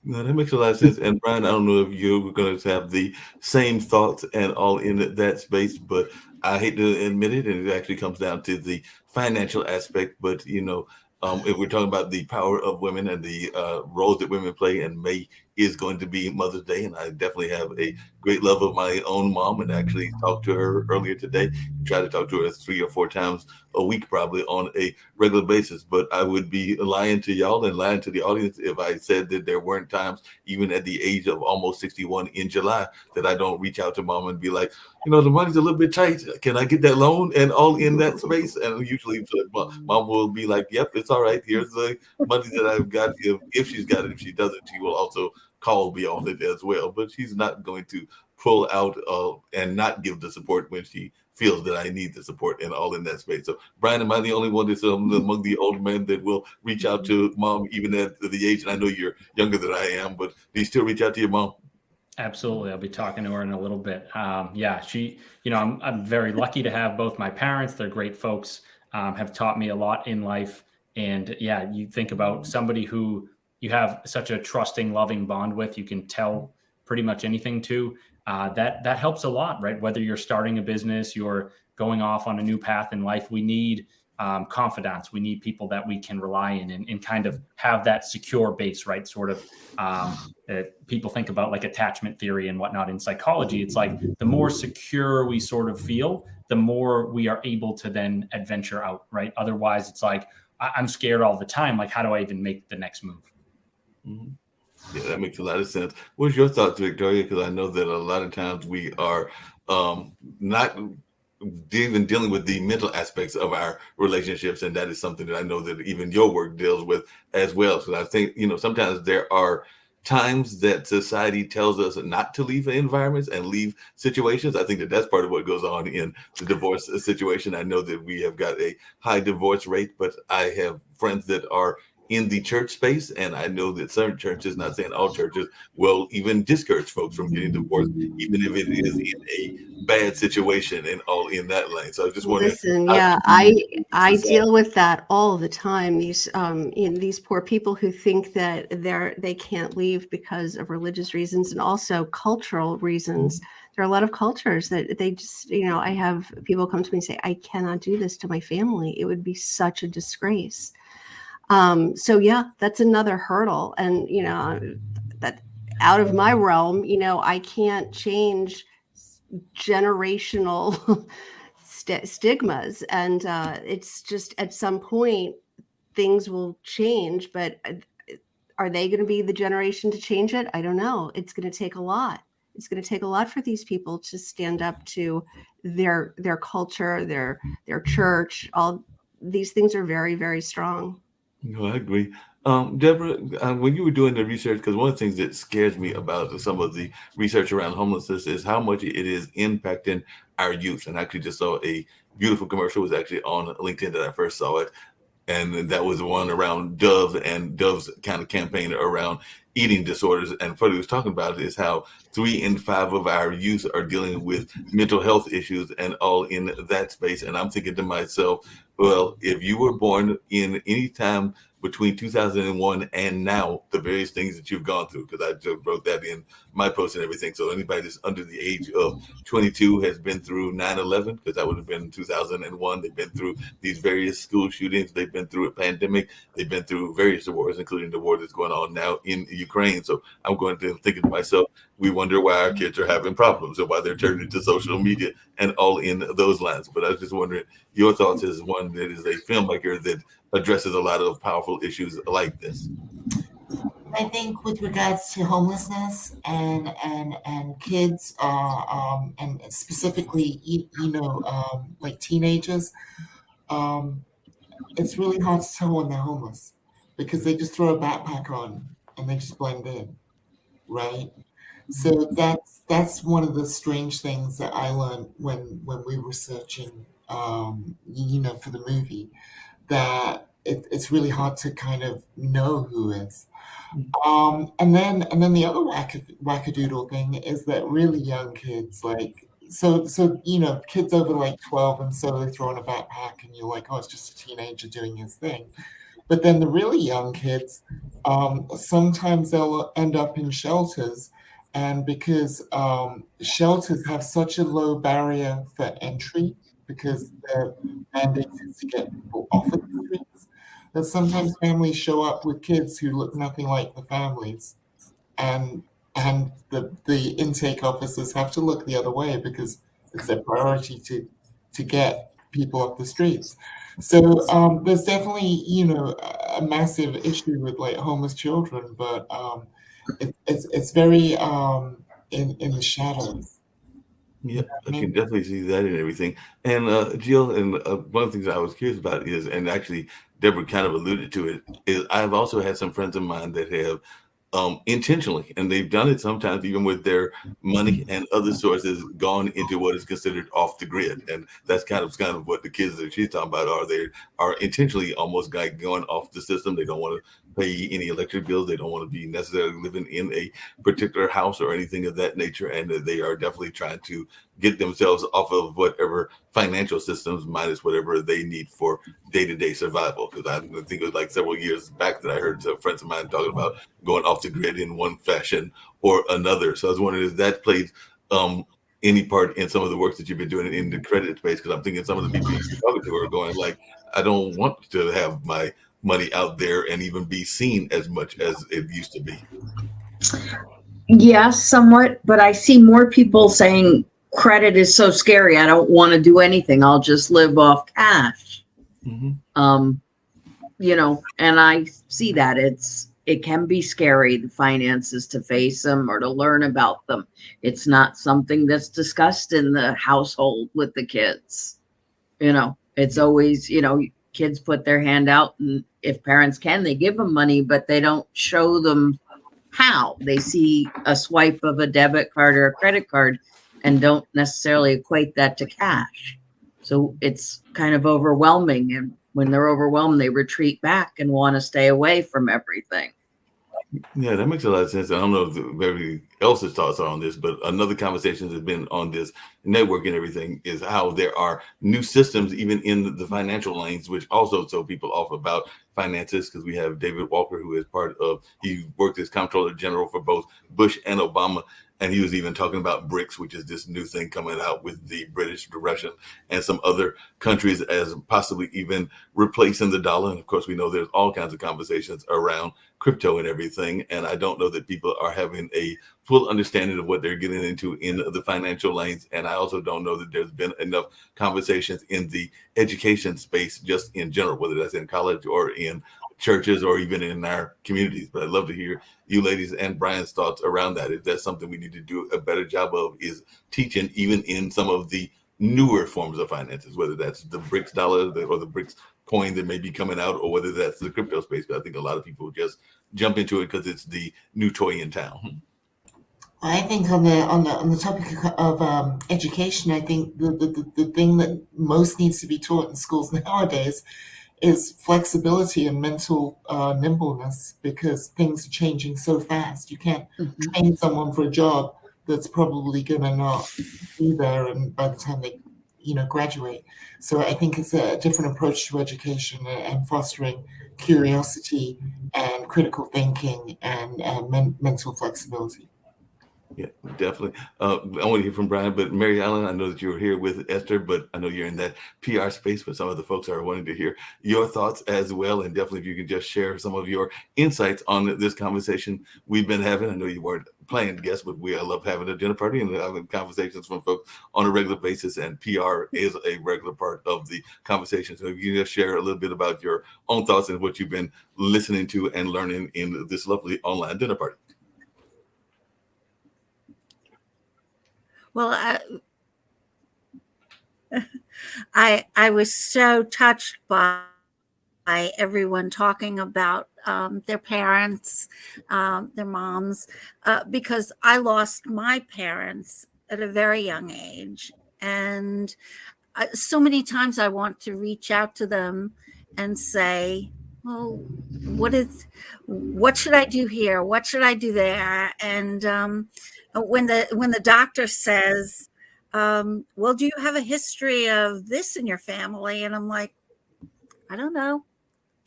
No, that makes a lot of sense. And Brian, I don't know if you're going to have the same thoughts and all in that space, but I hate to admit it, and it actually comes down to the financial aspect. But if we're talking about the power of women and the roles that women play and may is going to be Mother's Day, and I definitely have a great love of my own mom, and actually talked to her earlier today. Try to talk to her 3 or 4 times a week, probably on a regular basis. But I would be lying to y'all and lying to the audience if I said that there weren't times, even at the age of almost 61 in July, that I don't reach out to mom and be like, the money's a little bit tight. Can I get that loan? And all in that space. And usually mom will be like, yep, it's all right. Here's the money that I've got. If she's got it, if she doesn't, she will also call me on it as well. But she's not going to pull out and not give the support when she feels that I need the support, and all in that space. So, Brian, am I the only one that's among the older men that will reach out to mom even at the age? And I know you're younger than I am, but do you still reach out to your mom? Absolutely. I'll be talking to her in a little bit. Yeah, I'm very lucky to have both my parents. They're great folks, have taught me a lot in life. And yeah, you think about somebody who you have such a trusting, loving bond with, you can tell pretty much anything to. That helps a lot, right? Whether you're starting a business, you're going off on a new path in life, we need confidants. We need people that we can rely in and kind of have that secure base, right? Sort of people think about like attachment theory and whatnot in psychology. It's like the more secure we sort of feel, the more we are able to then adventure out, right? Otherwise, it's like, I'm scared all the time. Like, how do I even make the next move? Mm-hmm. Yeah, that makes a lot of sense. What's your thoughts, Victoria? Because I know that a lot of times we are not even dealing with the mental aspects of our relationships, and that is something that I know that even your work deals with as well. So I think sometimes there are times that society tells us not to leave environments and leave situations. I think that that's part of what goes on in the divorce situation. I know that we have got a high divorce rate, but I have friends that are in the church space, and I know that certain churches, not saying all churches, will even discourage folks from getting divorced, even if it is in a bad situation and all in that lane. So I was just wondering, Listen, how yeah, do you I society? deal with that all the time. These poor people who think that they can't leave because of religious reasons and also cultural reasons. There are a lot of cultures that they just, I have people come to me and say, I cannot do this to my family. It would be such a disgrace. So yeah, that's another hurdle. And, that out of my realm, I can't change generational stigmas. And it's just at some point things will change, but are they going to be the generation to change it? I don't know. It's going to take a lot. It's going to take a lot for these people to stand up to their culture, their church. All these things are very, very strong. No, I agree. Deborah, when you were doing the research, because one of the things that scares me about some of the research around homelessness is how much it is impacting our youth. And I actually just saw a beautiful commercial. It was actually on LinkedIn that I first saw it, and that was the one around Dove and Dove's kind of campaign around eating disorders. And what he was talking about is how 3 in 5 of our youth are dealing with mental health issues and all in that space. And I'm thinking to myself, well, if you were born in any time between 2001 and now, the various things that you've gone through, because I just wrote that in my post and everything. So anybody that's under the age of 22 has been through 9/11, because that would have been 2001. They've been through these various school shootings. They've been through a pandemic. They've been through various wars, including the war that's going on now in Ukraine. So I'm going to think to myself, we wonder why our kids are having problems and why they're turning to social media and all in those lines. But I was just wondering your thoughts as one that is a filmmaker that addresses a lot of powerful issues like this. I think with regards to homelessness and kids, and specifically, like teenagers, um, it's really hard to tell when they're homeless because they just throw a backpack on and they just blend in, right? So that's one of the strange things that I learned when we were searching, for the movie, that it's really hard to kind of know who is. And then the other wackadoodle thing is that really young kids, like, kids over like 12, and so they throw in a backpack and you're like, oh, it's just a teenager doing his thing. But then the really young kids, sometimes they'll end up in shelters, and because shelters have such a low barrier for entry because they're mandated to get people off of the streets, that sometimes families show up with kids who look nothing like the families, and the intake officers have to look the other way because it's their priority to get people off the streets. So there's definitely, you know, a massive issue with like homeless children, but it's very in the shadows. You know Yep, what I I can mean? definitely see that and everything. And Jill, and one of the things I was curious about is, and actually Deborah kind of alluded to it, is I've also had some friends of mine that have intentionally, and they've done it sometimes even with their money and other sources, gone into what is considered off the grid, and that's kind of what the kids that she's talking about are. They are intentionally almost like going off the system. They don't want to pay any electric bills. They don't want to be necessarily living in a particular house or anything of that nature, and they are definitely trying to get themselves off of whatever financial systems minus whatever they need for day-to-day survival. Because I think it was like several years back that I heard some friends of mine talking about going off the grid in one fashion or another. So I was wondering if that played any part in some of the work that you've been doing in the credit space, because I'm thinking some of the people you've been talking to are going like, I don't want to have my money out there and even be seen as much as it used to be. Yes, somewhat, but I see more people saying credit is so scary. I don't want to do anything. I'll just live off cash. Mm-hmm. You know, and I see that it can be scary, the finances, to face them or to learn about them. It's not something that's discussed in the household with the kids. You know, it's Yeah. always, you know, kids put their hand out, and if parents can, they give them money, but they don't show them how. They see a swipe of a debit card or a credit card and don't necessarily equate that to cash. So it's kind of overwhelming. And when they're overwhelmed, they retreat back and want to stay away from everything. Yeah, that makes a lot of sense. I don't know if everybody else's thoughts are on this, but another conversation that's been on this network and everything is how there are new systems even in the financial lanes, which also throw people off about finances. Because we have David Walker, who is part of, he worked as comptroller general for both Bush and Obama. And he was even talking about BRICS, which is this new thing coming out with the British, the Russian, and some other countries as possibly even replacing the dollar. And of course, we know there's all kinds of conversations around crypto and everything. And I don't know that people are having a full understanding of what they're getting into in the financial lanes. And I also don't know that there's been enough conversations in the education space, just in general, whether that's in college or in churches or even in our communities. But I'd love to hear you ladies and Brian's thoughts around that. If that's something we need to do a better job of, is teaching even in some of the newer forms of finances, whether that's the BRICS dollar or the BRICS coin that may be coming out, or whether that's the crypto space. But I think a lot of people just jump into it because it's the new toy in town. I think on the topic of education, I think the thing that most needs to be taught in schools nowadays is flexibility and mental nimbleness, because things are changing so fast. You can't train someone for a job that's probably gonna not be there, and by the time they, you know, graduate. So I think it's a different approach to education and fostering curiosity and critical thinking and mental flexibility. Yeah, definitely. I want to hear from Brian, but Mary Ellen, I know that you're here with Esther, but I know you're in that PR space, but some of the folks are wanting to hear your thoughts as well. And definitely, if you can just share some of your insights on this conversation we've been having. I know you weren't planning to guest, but I love having a dinner party and having conversations from folks on a regular basis. And PR is a regular part of the conversation. So if you can just share a little bit about your own thoughts and what you've been listening to and learning in this lovely online dinner party. Well, I was so touched by everyone talking about their parents, their moms, because I lost my parents at a very young age, and so many times I want to reach out to them and say, well, what should I do here? What should I do there? And when the doctor says, well, do you have a history of this in your family? And I'm like, I don't know.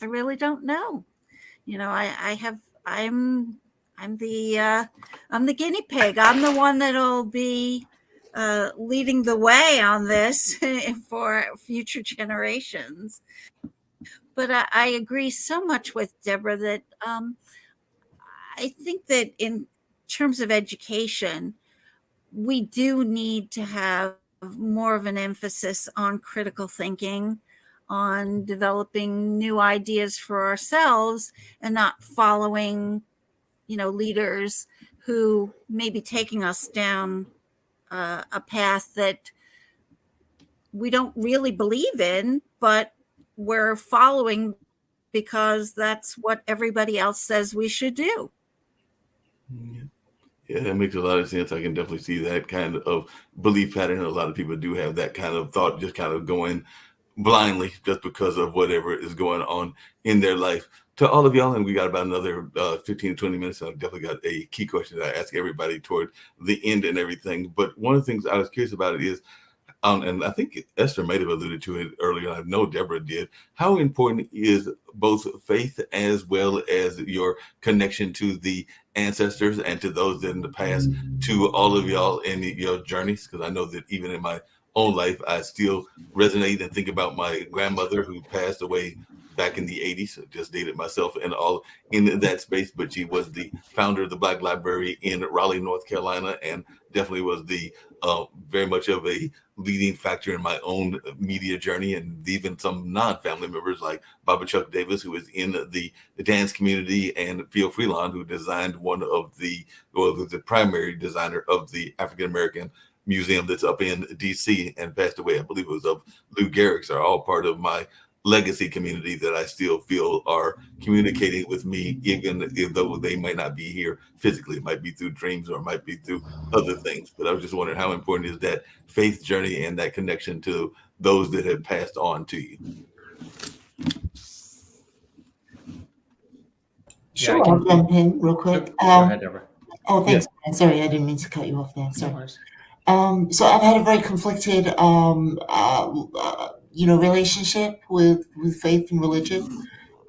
I really don't know. You know, I'm the guinea pig. I'm the one that'll be leading the way on this for future generations. But I agree so much with Deborah that I think that in terms of education, we do need to have more of an emphasis on critical thinking, on developing new ideas for ourselves, and not following, leaders who may be taking us down a path that we don't really believe in, but we're following because that's what everybody else says we should do. Yeah, that makes a lot of sense. I can definitely see that kind of belief pattern. A lot of people do have that kind of thought, just kind of going blindly just because of whatever is going on in their life. To all of y'all, and we got about another 15 to 20 minutes. So I've definitely got a key question that I ask everybody toward the end and everything. But one of the things I was curious about is, and I think Esther might have alluded to it earlier. I know Deborah did. How important is both faith as well as your connection to the ancestors and to those in the past, to all of y'all in your journeys? Because I know that even in my own life, I still resonate and think about my grandmother who passed away back in the 80s. I just dated myself and all in that space, but she was the founder of the Black Library in Raleigh, North Carolina, and definitely was the very much of a leading factor in my own media journey, and even some non-family members like Baba Chuck Davis, who is in the dance community, and Theo Freelon, who designed one of the primary designer of the African American museum that's up in DC and passed away. I believe it was of Lou Gehrig's, are all part of my legacy community that I still feel are communicating with me, even though they might not be here physically. It might be through dreams or it might be through other things. But I was just wondering, how important is that faith journey and that connection to those that have passed on to you? Sure, I'll jump in real quick. Go ahead, Deborah. Oh, thanks. Yeah. Sorry, I didn't mean to cut you off there. Sorry. No, so I've had a very conflicted, relationship with faith and religion.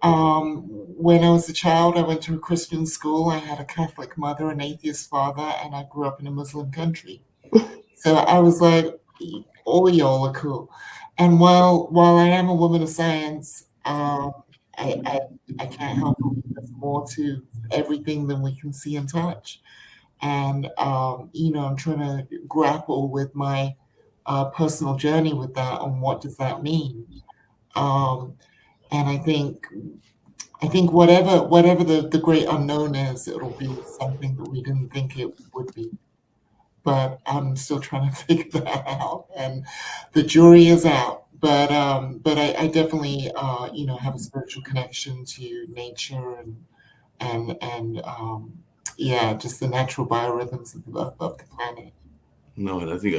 When I was a child, I went to a Christian school. I had a Catholic mother, an atheist father, and I grew up in a Muslim country. So I was like, all y'all are cool. And while I am a woman of science, I can't help it. There's more to everything than we can see and touch. And, I'm trying to grapple with my personal journey with that, and what does that mean? And I think whatever the great unknown is, it'll be something that we didn't think it would be. But I'm still trying to figure that out, and the jury is out. But I definitely have a spiritual connection to nature and just the natural biorhythms of the planet. No, and I think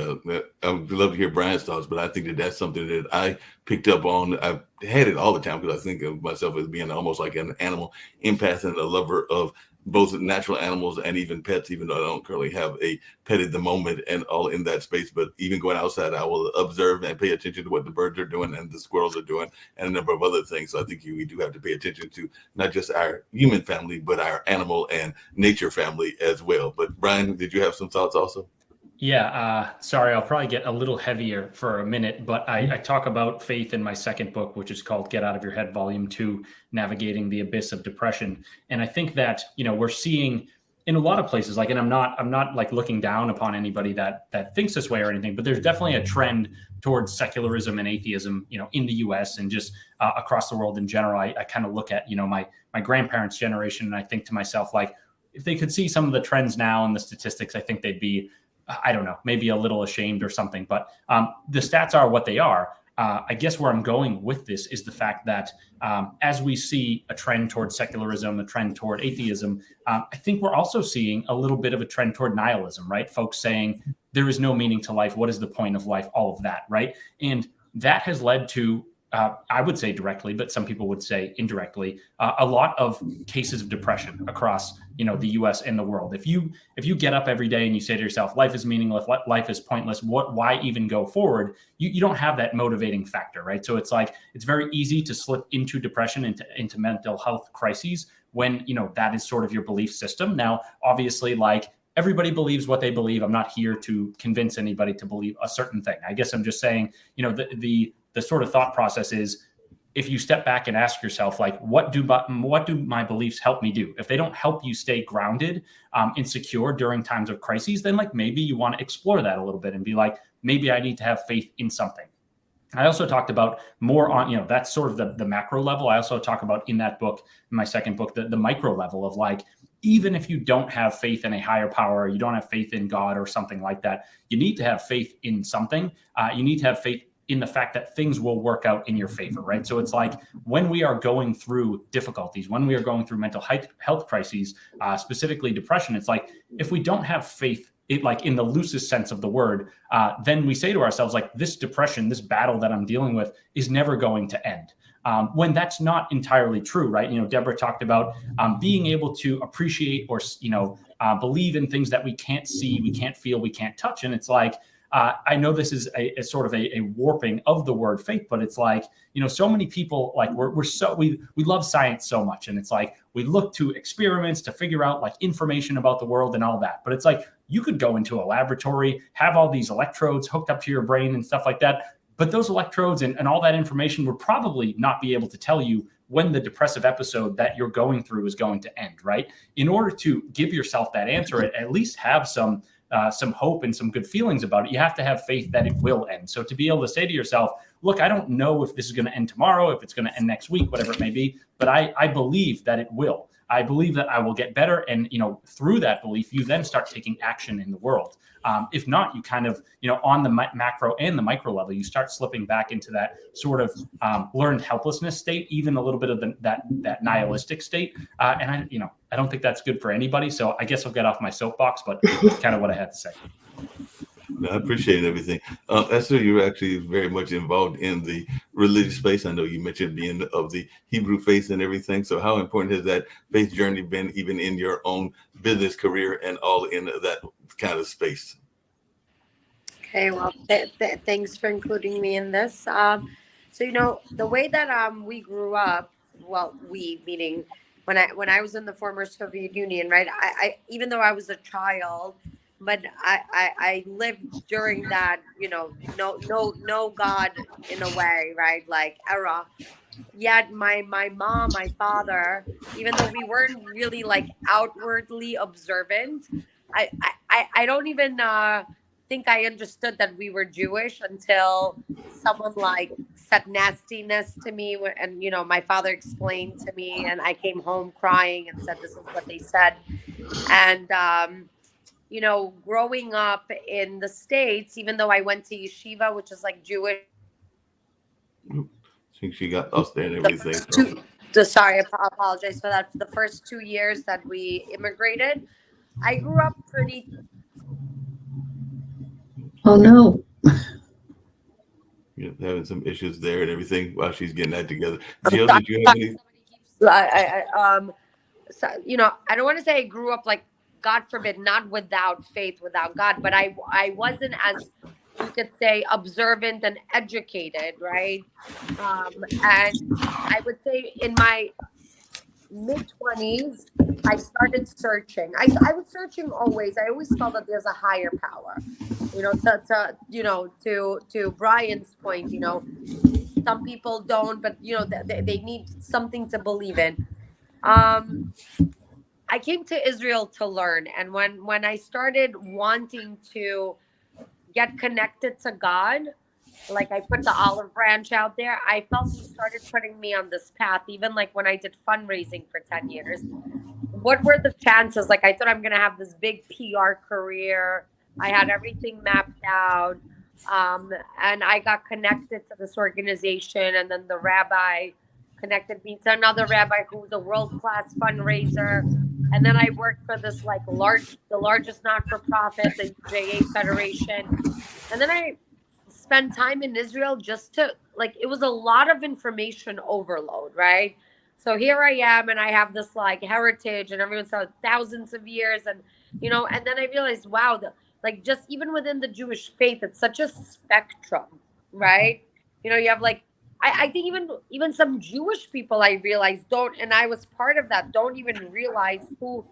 I would love to hear Brian's thoughts, but I think that that's something that I picked up on. I've had it all the time because I think of myself as being almost like an animal empath and a lover of both natural animals and even pets, even though I don't currently have a pet at the moment and all in that space. But even going outside, I will observe and pay attention to what the birds are doing and the squirrels are doing and a number of other things. So I think we do have to pay attention to not just our human family, but our animal and nature family as well. But Brian, did you have some thoughts also? Yeah, sorry, I'll probably get a little heavier for a minute, but I talk about faith in my second book, which is called Get Out of Your Head, Volume 2, Navigating the Abyss of Depression. And I think that, we're seeing in a lot of places, like, and I'm not like looking down upon anybody that thinks this way or anything, but there's definitely a trend towards secularism and atheism, in the US and just across the world in general. I kind of look at, my grandparents' generation, and I think to myself, like, if they could see some of the trends now and the statistics, I think they'd be, I don't know, maybe a little ashamed or something, but the stats are what they are. I guess where I'm going with this is the fact that as we see a trend toward secularism, a trend toward atheism, I think we're also seeing a little bit of a trend toward nihilism, right? Folks saying there is no meaning to life. What is the point of life? All of that, right? And that has led to, I would say directly, but some people would say indirectly, a lot of cases of depression across, the U.S. and the world. If you get up every day and you say to yourself, life is meaningless, life is pointless, why even go forward? You don't have that motivating factor, right? So it's like, it's very easy to slip into depression, into mental health crises when, that is sort of your belief system. Now, obviously, like, everybody believes what they believe. I'm not here to convince anybody to believe a certain thing. I guess I'm just saying, the sort of thought process is, if you step back and ask yourself, like, what do my beliefs help me do? If they don't help you stay grounded and secure during times of crises, then like maybe you want to explore that a little bit and be like, maybe I need to have faith in something. I also talked about more on, that's sort of the macro level. I also talk about in that book, in my second book, the micro level of like, even if you don't have faith in a higher power, you don't have faith in God or something like that, you need to have faith in something. You need to have faith in the fact that things will work out in your favor, right? So it's like when we are going through difficulties, when we are going through mental health crises, specifically depression, it's like if we don't have faith, like in the loosest sense of the word, then we say to ourselves, like, this depression, this battle that I'm dealing with is never going to end. When that's not entirely true, right? Deborah talked about being able to appreciate or, believe in things that we can't see, we can't feel, we can't touch. And it's like, I know this is a sort of a warping of the word faith, but it's like, so many people, like we love science so much. And it's like, we look to experiments to figure out like information about the world and all that. But it's like, you could go into a laboratory, have all these electrodes hooked up to your brain and stuff like that. But those electrodes and all that information would probably not be able to tell you when the depressive episode that you're going through is going to end, right? In order to give yourself that answer, at least have some hope and some good feelings about it, you have to have faith that it will end. So to be able to say to yourself, look, I don't know if this is going to end tomorrow, if it's going to end next week, whatever it may be, but I believe that it will. I believe that I will get better. And, through that belief, you then start taking action in the world. If not, you kind of, on the macro and the micro level, you start slipping back into that sort of learned helplessness state, even a little bit of that nihilistic state. And I don't think that's good for anybody. So I guess I'll get off my soapbox, but it's kind of what I had to say. No, I appreciate everything. Esther, you're actually very much involved in the religious space. I know you mentioned being of the Hebrew faith and everything. So how important has that faith journey been, even in your own business career and all in that kind of space? Okay, well, thanks for including me in this. So the way that we grew up, well, we meaning when I was in the former Soviet Union, right? I even though I was a child, but I lived during that, no God in a way, right? Like era. Yet my mom, my father, even though we weren't really like outwardly observant, I don't even think I understood that we were Jewish until someone like said nastiness to me, and my father explained to me, and I came home crying and said this is what they said. And growing up in the States, even though I went to yeshiva, which is like Jewish. I think she got lost there and everything. Sorry, I apologize for that. For the first 2 years that we immigrated, I grew up pretty. Oh no. You're having some issues there and everything while she's getting that together. Jill, did you have any? I don't want to say I grew up like, God forbid, not without faith, without God, but I wasn't, as you could say, observant and educated, right? And I would say in my mid-20s, I started searching. I was searching always. I always felt that there's a higher power. To Brian's point, some people don't, but they need something to believe in. I came to Israel to learn, and when I started wanting to get connected to God, like I put the olive branch out there, I felt He started putting me on this path. Even like when I did fundraising for 10 years, what were the chances? Like I thought I'm gonna have this big PR career. I had everything mapped out, and I got connected to this organization, and then the rabbi connected me to another rabbi who was a world-class fundraiser. And then I worked for this like the largest not-for-profit, the JA Federation. And then I spent time in Israel just to it was a lot of information overload, right? So here I am, and I have this like heritage, and everyone said thousands of years, and and then I realized, wow, just even within the Jewish faith, it's such a spectrum, right? You have like, I think even some Jewish people I realized don't, and I was part of that, don't even realize who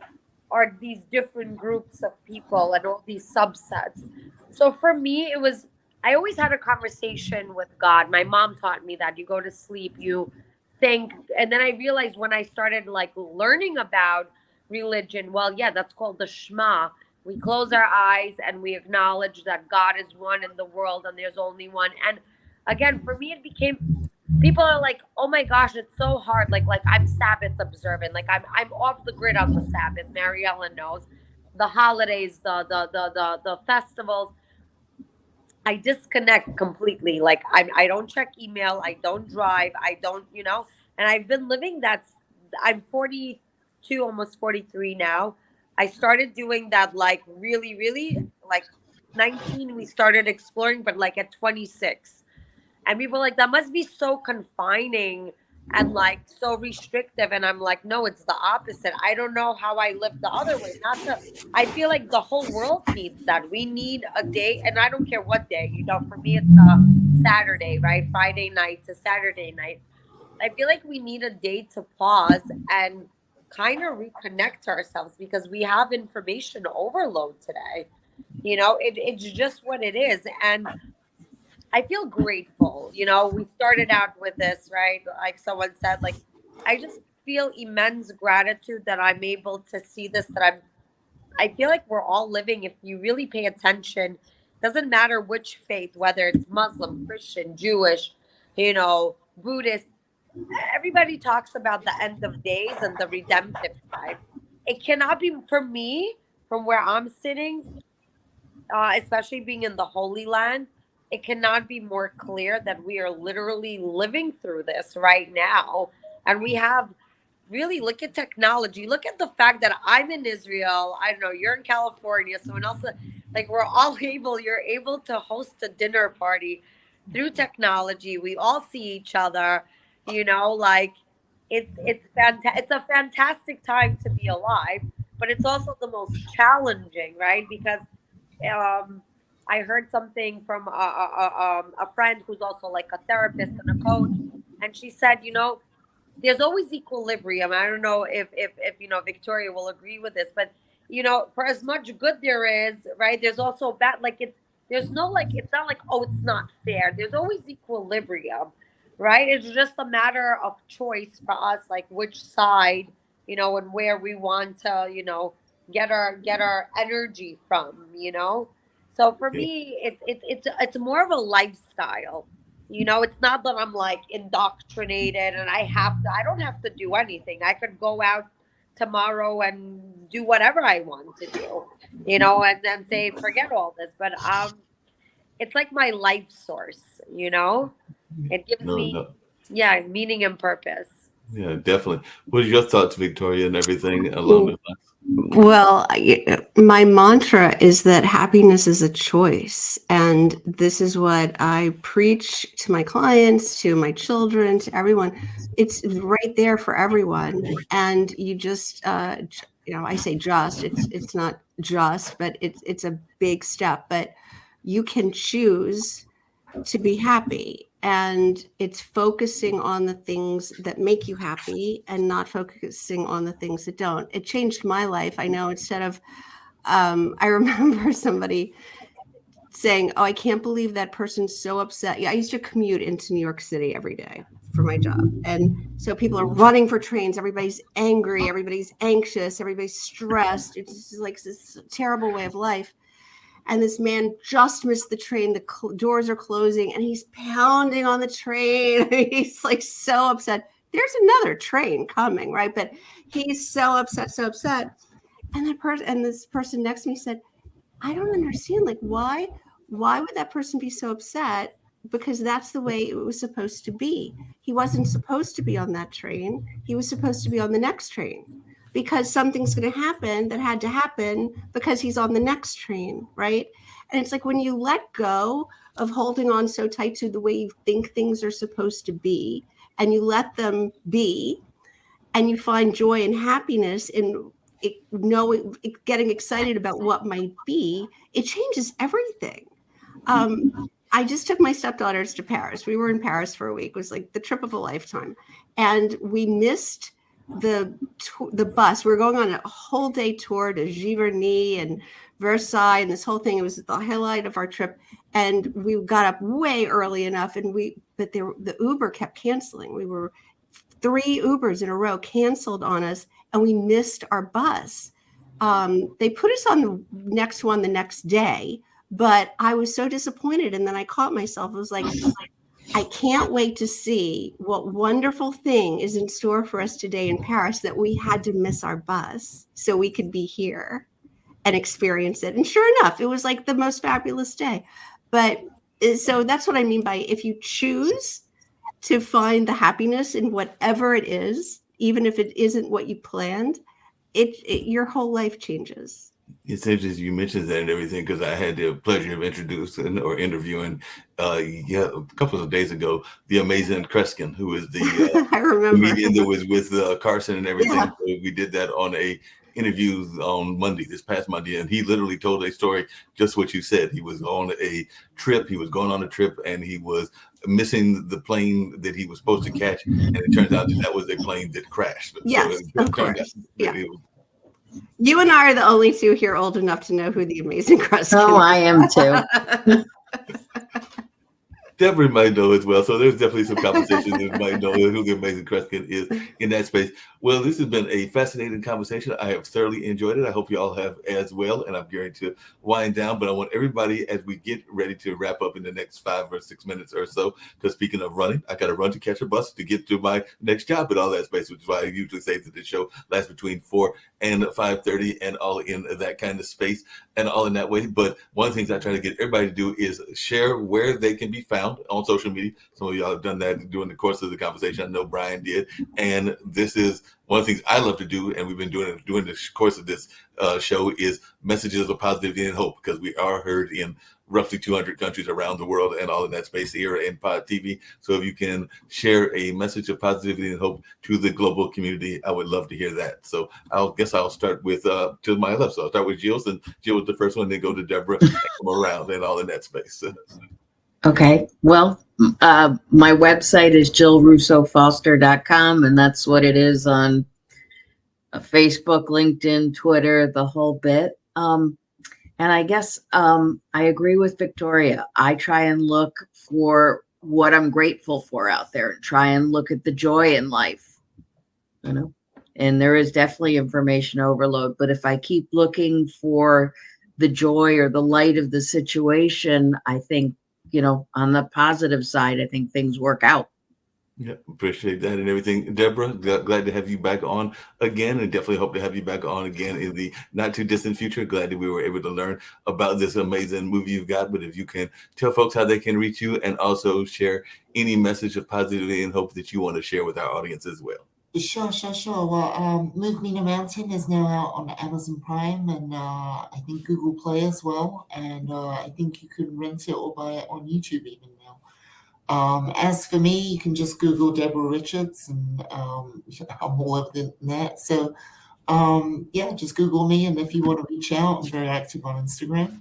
are these different groups of people and all these subsets. So for me, it was I always had a conversation with God. My mom taught me that you go to sleep, you think, and then I realized when I started like learning about religion, well, yeah, that's called the Shema. We close our eyes and we acknowledge that God is one in the world and there's only one. And again, for me, it became people are like, "Oh my gosh, it's so hard." Like I'm Sabbath observant. Like I'm off the grid on the Sabbath. Mariella knows the holidays, the festivals. I disconnect completely. Like I don't check email. I don't drive. I don't, and I've been living that. I'm 42, almost 43 now. I started doing that like really, really like 19. We started exploring, but like at 26. And people are like, that must be so confining and like so restrictive. And I'm like, no, it's the opposite. I don't know how I live the other way. Not to, I feel like the whole world needs that. We need a day, and I don't care what day, for me, it's a Saturday, right? Friday night to Saturday night. I feel like we need a day to pause and kind of reconnect to ourselves because we have information overload today. It's just what it is. And I feel grateful. We started out with this, right? Like someone said, like, I just feel immense gratitude that I'm able to see this, I feel like we're all living, if you really pay attention, doesn't matter which faith, whether it's Muslim, Christian, Jewish, Buddhist, everybody talks about the end of days and the redemptive side. It cannot be, for me, from where I'm sitting, especially being in the Holy Land, it cannot be more clear that we are literally living through this right now. And we have really look at technology. Look at the fact that I'm in Israel. I don't know, you're in California, someone else, like we're all you're able to host a dinner party through technology. We all see each other, like it's a fantastic time to be alive, but it's also the most challenging, right? Because um, I heard something from a friend who's also like a therapist and a coach, and she said, there's always equilibrium. I don't know if Victoria will agree with this, but for as much good there is, right? There's also bad. Like there's no like it's not like, oh, it's not fair. There's always equilibrium, right? It's just a matter of choice for us, like which side, and where we want to, get our energy from, So for Okay. me, it's more of a lifestyle. It's not that I'm like indoctrinated and I don't have to do anything. I could go out tomorrow and do whatever I want to do, and then say, forget all this. But it's like my life source, It gives No, me, no. yeah, meaning and purpose. Yeah, definitely. What are your thoughts, Victoria, and everything along those lines? Well, my mantra is that happiness is a choice. And this is what I preach to my clients, to my children, to everyone. It's right there for everyone. And you just, I say just, it's not just, but it's a big step. But you can choose to be happy, and it's focusing on the things that make you happy and not focusing on the things that don't. It changed my life. I know, instead of I remember somebody saying, oh, I can't believe that person's so upset. Yeah, I used to commute into New York City every day for my job, and so people are running for trains, everybody's angry, everybody's anxious, everybody's stressed. It's just like this terrible way of life. And this man just missed the train. The doors are closing, and he's pounding on the train. He's like so upset. There's another train coming, right? But he's so upset, so upset. And this person next to me said, I don't understand. Like, why would that person be so upset? Because that's the way it was supposed to be. He wasn't supposed to be on that train. He was supposed to be on the next train, because something's going to happen that had to happen because he's on the next train, right? And it's like, when you let go of holding on so tight to the way you think things are supposed to be, and you let them be, and you find joy and happiness in getting excited about what might be, it changes everything. I just took my stepdaughters to Paris. We were in Paris for a week. It was like the trip of a lifetime. And we missed the bus. We were going on a whole day tour to Giverny and Versailles and this whole thing. It was the highlight of our trip. And we got up way early enough, and the Uber kept canceling. We were 3 Ubers in a row canceled on us, and we missed our bus. They put us on the next one the next day, but I was so disappointed. And then I caught myself. I was like, I can't wait to see what wonderful thing is in store for us today in Paris, that we had to miss our bus so we could be here and experience it. And sure enough, it was like the most fabulous day. But so that's what I mean by, if you choose to find the happiness in whatever it is, even if it isn't what you planned, your whole life changes. It's interesting you mentioned that and everything, because I had the pleasure of introducing or interviewing a couple of days ago the amazing Kreskin, who is the I remember comedian that was with Carson and everything. Yeah. So we did that on a interview on this past Monday, and he literally told a story just what you said. He was on a trip. He was going on a trip, and he was missing the plane that he was supposed to catch, and it turns out that was a plane that crashed. Yes, so of course. Yeah. You and I are the only 2 here old enough to know who the amazing Kreskin is. Oh, I am too. Deborah might know as well. So there's definitely some conversations that might know who the amazing Kreskin is in that space. Well, this has been a fascinating conversation. I have thoroughly enjoyed it. I hope you all have as well. And I'm going to wind down, but I want everybody, as we get ready to wrap up in the next 5 or 6 minutes or so, because speaking of running, I got to run to catch a bus to get to my next job and all that space, which is why I usually say that the show lasts between 4 and 5:30 and all in that kind of space and all in that way. But one of the things I try to get everybody to do is share where they can be found on social media. Some of y'all have done that during the course of the conversation. I know Brian did. And this is one of the things I love to do, and we've been doing it during the course of this show, is messages of positivity and hope, because we are heard in roughly 200 countries around the world and all in that space here in Pod TV. So if you can share a message of positivity and hope to the global community, I would love to hear that. So I guess I'll start with to my left. So I'll start with Jill, and Jill was the first one, then go to Deborah and come around and all in that space. Okay. Well, my website is jillrussofoster.com, and that's what it is on Facebook, LinkedIn, Twitter, the whole bit. And I guess I agree with Victoria. I try and look for what I'm grateful for out there and try and look at the joy in life, and there is definitely information overload. But if I keep looking for the joy or the light of the situation, I think, on the positive side, I think things work out. Yeah, appreciate that and everything. Deborah, glad to have you back on again, and definitely hope to have you back on again in the not too distant future. Glad that we were able to learn about this amazing movie you've got. But if you can tell folks how they can reach you, and also share any message of positivity and hope that you want to share with our audience as well. Sure. Well, Move Me to Mountain is now out on Amazon Prime and I think Google Play as well. And I think you can rent it or buy it on YouTube even now. As for me, you can just Google Deborah Richards, and I'm all over the net. So, just Google me. And if you want to reach out, I'm very active on Instagram.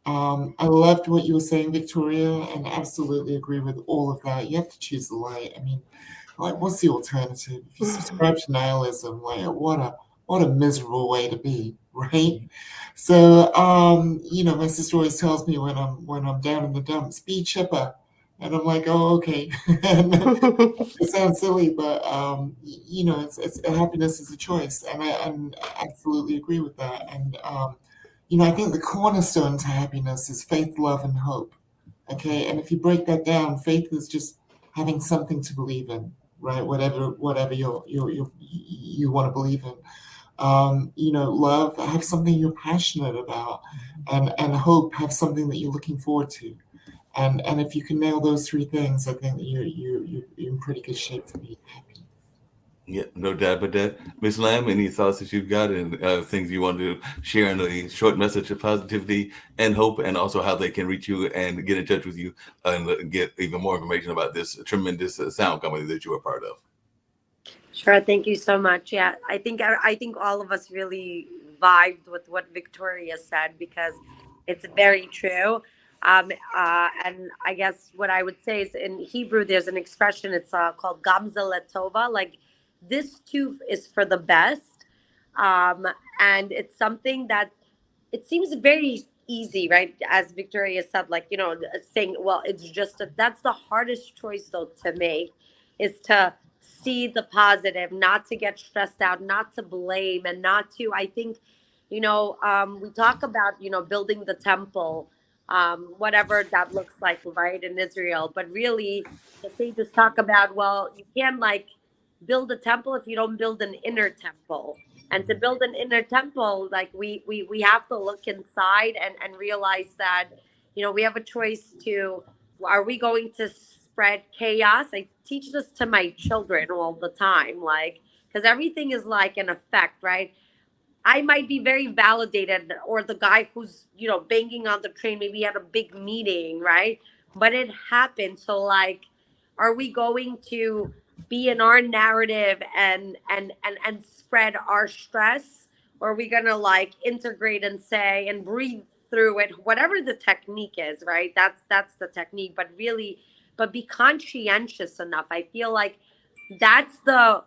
I loved what you were saying, Victoria, and absolutely agree with all of that. You have to choose the light. I mean, like, what's the alternative? If you subscribe to nihilism, like, what a miserable way to be, right? So, my sister always tells me when I'm down in the dumps, be chipper. And I'm like, oh, okay. It sounds silly, but it's happiness is a choice, and I absolutely agree with that. And I think the cornerstone to happiness is faith, love, and hope. Okay, and if you break that down, faith is just having something to believe in, right? Whatever you want to believe in. Love, have something you're passionate about, and hope, have something that you're looking forward to. And if you can nail those 3 things, I think that you're in pretty good shape to be happy. Yeah, no doubt about that. Ms. Lamb, any thoughts that you've got and things you want to share in a short message of positivity and hope, and also how they can reach you and get in touch with you and get even more information about this tremendous sound company that you are part of? Sure. Thank you so much. Yeah, I think all of us really vibed with what Victoria said, because it's very true. And I guess what I would say is, in Hebrew, there's an expression. It's called gamza letova, like this too is for the best. And it's something that it seems very easy, right? As Victoria said, like, saying, well, it's just that's the hardest choice though to make, is to see the positive, not to get stressed out, not to blame, and not to, I think, we talk about, building the temple, whatever that looks like, right, in Israel. But really, the sages talk about, well, you can't like build a temple if you don't build an inner temple. And to build an inner temple, like we have to look inside and realize that, we have a choice to, are we going to spread chaos? I teach this to my children all the time, like, because everything is like an effect, right? I might be very validated, or the guy who's, banging on the train, maybe had a big meeting, right? But it happened. So like, are we going to be in our narrative and spread our stress? Or are we gonna like integrate and say and breathe through it, whatever the technique is, right? That's the technique. But really, but be conscientious enough. I feel like that's the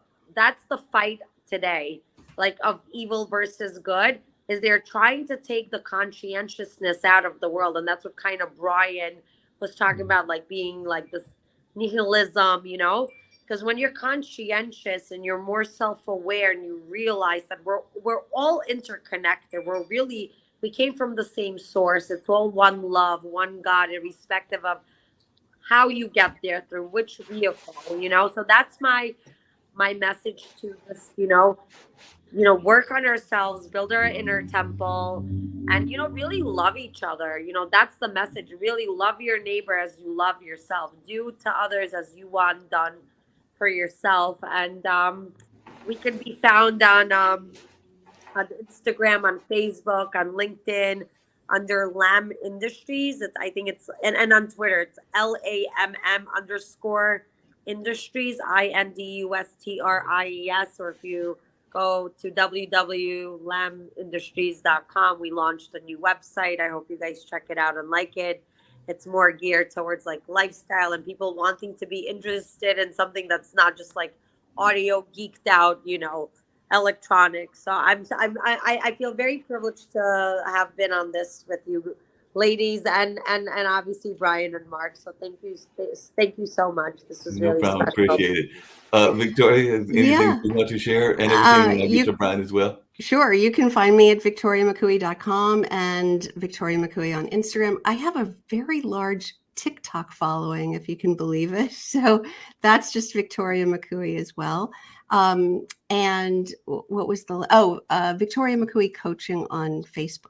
fight today, like, of evil versus good, is they're trying to take the conscientiousness out of the world. And that's what kind of Brian was talking about, like being like this nihilism, because when you're conscientious and you're more self-aware and you realize that we're all interconnected, we came from the same source. It's all one love, one God, irrespective of how you get there, through which vehicle, so that's my message to this, work on ourselves, build our inner temple, and, really love each other. That's the message. Really love your neighbor as you love yourself. Do to others as you want done for yourself. And we can be found on Instagram, on Facebook, on LinkedIn, under Lamb Industries. I think it's and on Twitter, it's LAMM _industries, INDUSTRIES. Or if you go to www.lambindustries.com, we launched a new website. I hope you guys check it out and like it. It's more geared towards like lifestyle and people wanting to be interested in something that's not just like audio geeked out, electronics. So I feel very privileged to have been on this with you ladies, and obviously Brian and Mark. So thank you so much. This was No really problem. special. Appreciate it. Victoria, anything Yeah. you want to share, and everything I'll you- get to Brian as well? Sure. You can find me at victoriamcooey.com and Victoria McCooey on Instagram. I have a very large TikTok following, if you can believe it. So that's just Victoria McCooey as well. And what was Victoria McCooey Coaching on Facebook.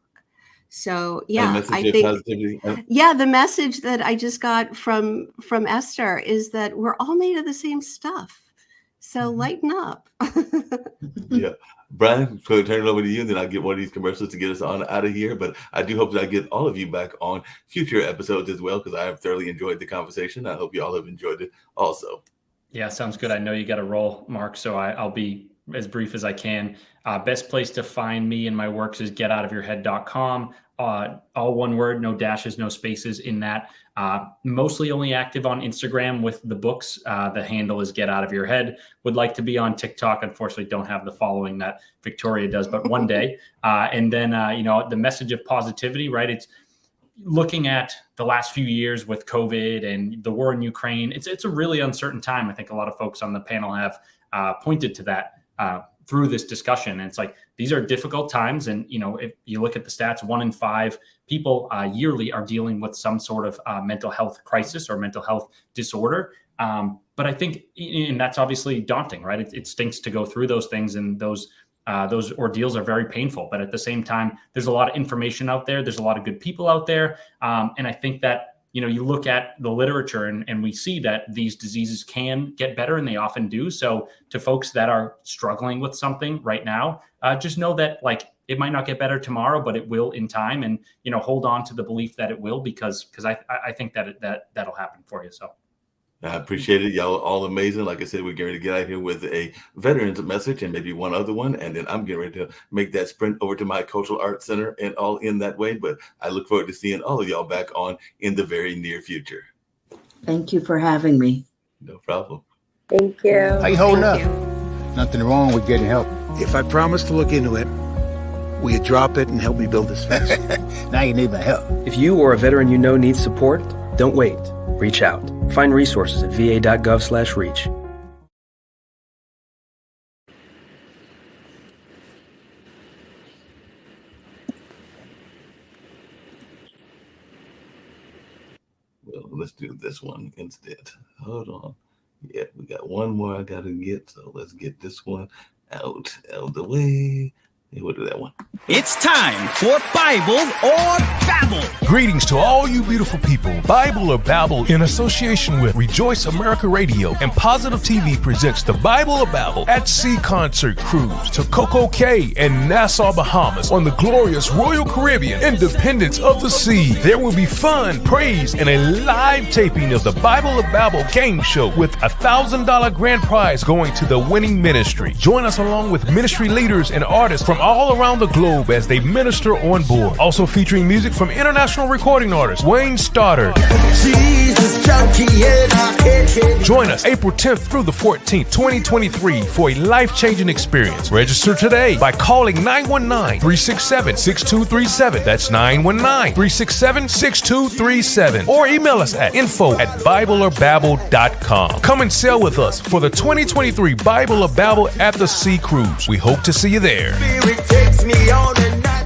So And a yeah, message I of think positivity. yeah, the message that I just got from Esther is that we're all made of the same stuff. So lighten up. Yeah. Brian, turn it over to you, and then I'll get one of these commercials to get us on out of here. But I do hope that I get all of you back on future episodes as well, because I have thoroughly enjoyed the conversation. I hope you all have enjoyed it also. Yeah, sounds good. I know you got to roll, Mark, so I'll be as brief as I can. Best place to find me and my works is getoutofyourhead.com. All one word, no dashes, no spaces in that. Mostly only active on Instagram with the books. The handle is Get Out of Your Head. Would like to be on TikTok. Unfortunately, don't have the following that Victoria does, but one day. And then, the message of positivity, right? It's looking at the last few years with COVID and the war in Ukraine. It's a really uncertain time. I think a lot of folks on the panel have pointed to that through this discussion. And it's like, these are difficult times. And, if you look at the stats, 1 in 5 people yearly are dealing with some sort of mental health crisis or mental health disorder. But I think, and that's obviously daunting, right? It stinks to go through those things, and those ordeals are very painful. But at the same time, there's a lot of information out there. There's a lot of good people out there. And I think that, you look at the literature and we see that these diseases can get better, and they often do. So to folks that are struggling with something right now, just know that it might not get better tomorrow, but it will in time. And, hold on to the belief that it will, because I think that'll happen for you. So. I appreciate it. Y'all all amazing. Like I said, we're getting ready to get out here with a veterans message and maybe one other one. And then I'm getting ready to make that sprint over to my cultural arts center and all in that way. But I look forward to seeing all of y'all back on in the very near future. Thank you for having me. No problem. Thank you. How you holding up? Nothing wrong with getting help. If I promise to look into it, will you drop it and help me build this fence? Now you need my help. If you or a veteran you know needs support, don't wait. Reach out. Find resources at va.gov/reach. Well, let's do this one instead. Hold on. Yeah, we got one more I got to get, so let's get this one out of the way. Yeah, we'll do that one. It's time for Bible or Babble. Greetings to all you beautiful people. Bible or Babble, in association with Rejoice America Radio and Positive TV, presents the Bible or Babble at Sea Concert Cruise to Coco Cay and Nassau, Bahamas on the glorious Royal Caribbean, Independence of the Sea. There will be fun, praise, and a live taping of the Bible or Babble game show with a $1,000 grand prize going to the winning ministry. Join us along with ministry leaders and artists from all around the globe as they minister on board. Also featuring music from international recording artist Wayne Stoddard. Join us April 10th through the 14th, 2023 for a life-changing experience. Register today by calling 919-367-6237. That's 919-367-6237. Or email us at info@bibleorbabble.com. Come and sail with us for the 2023 Bible or Babble at the Sea Cruise. We hope to see you there. Spirit takes me on a night.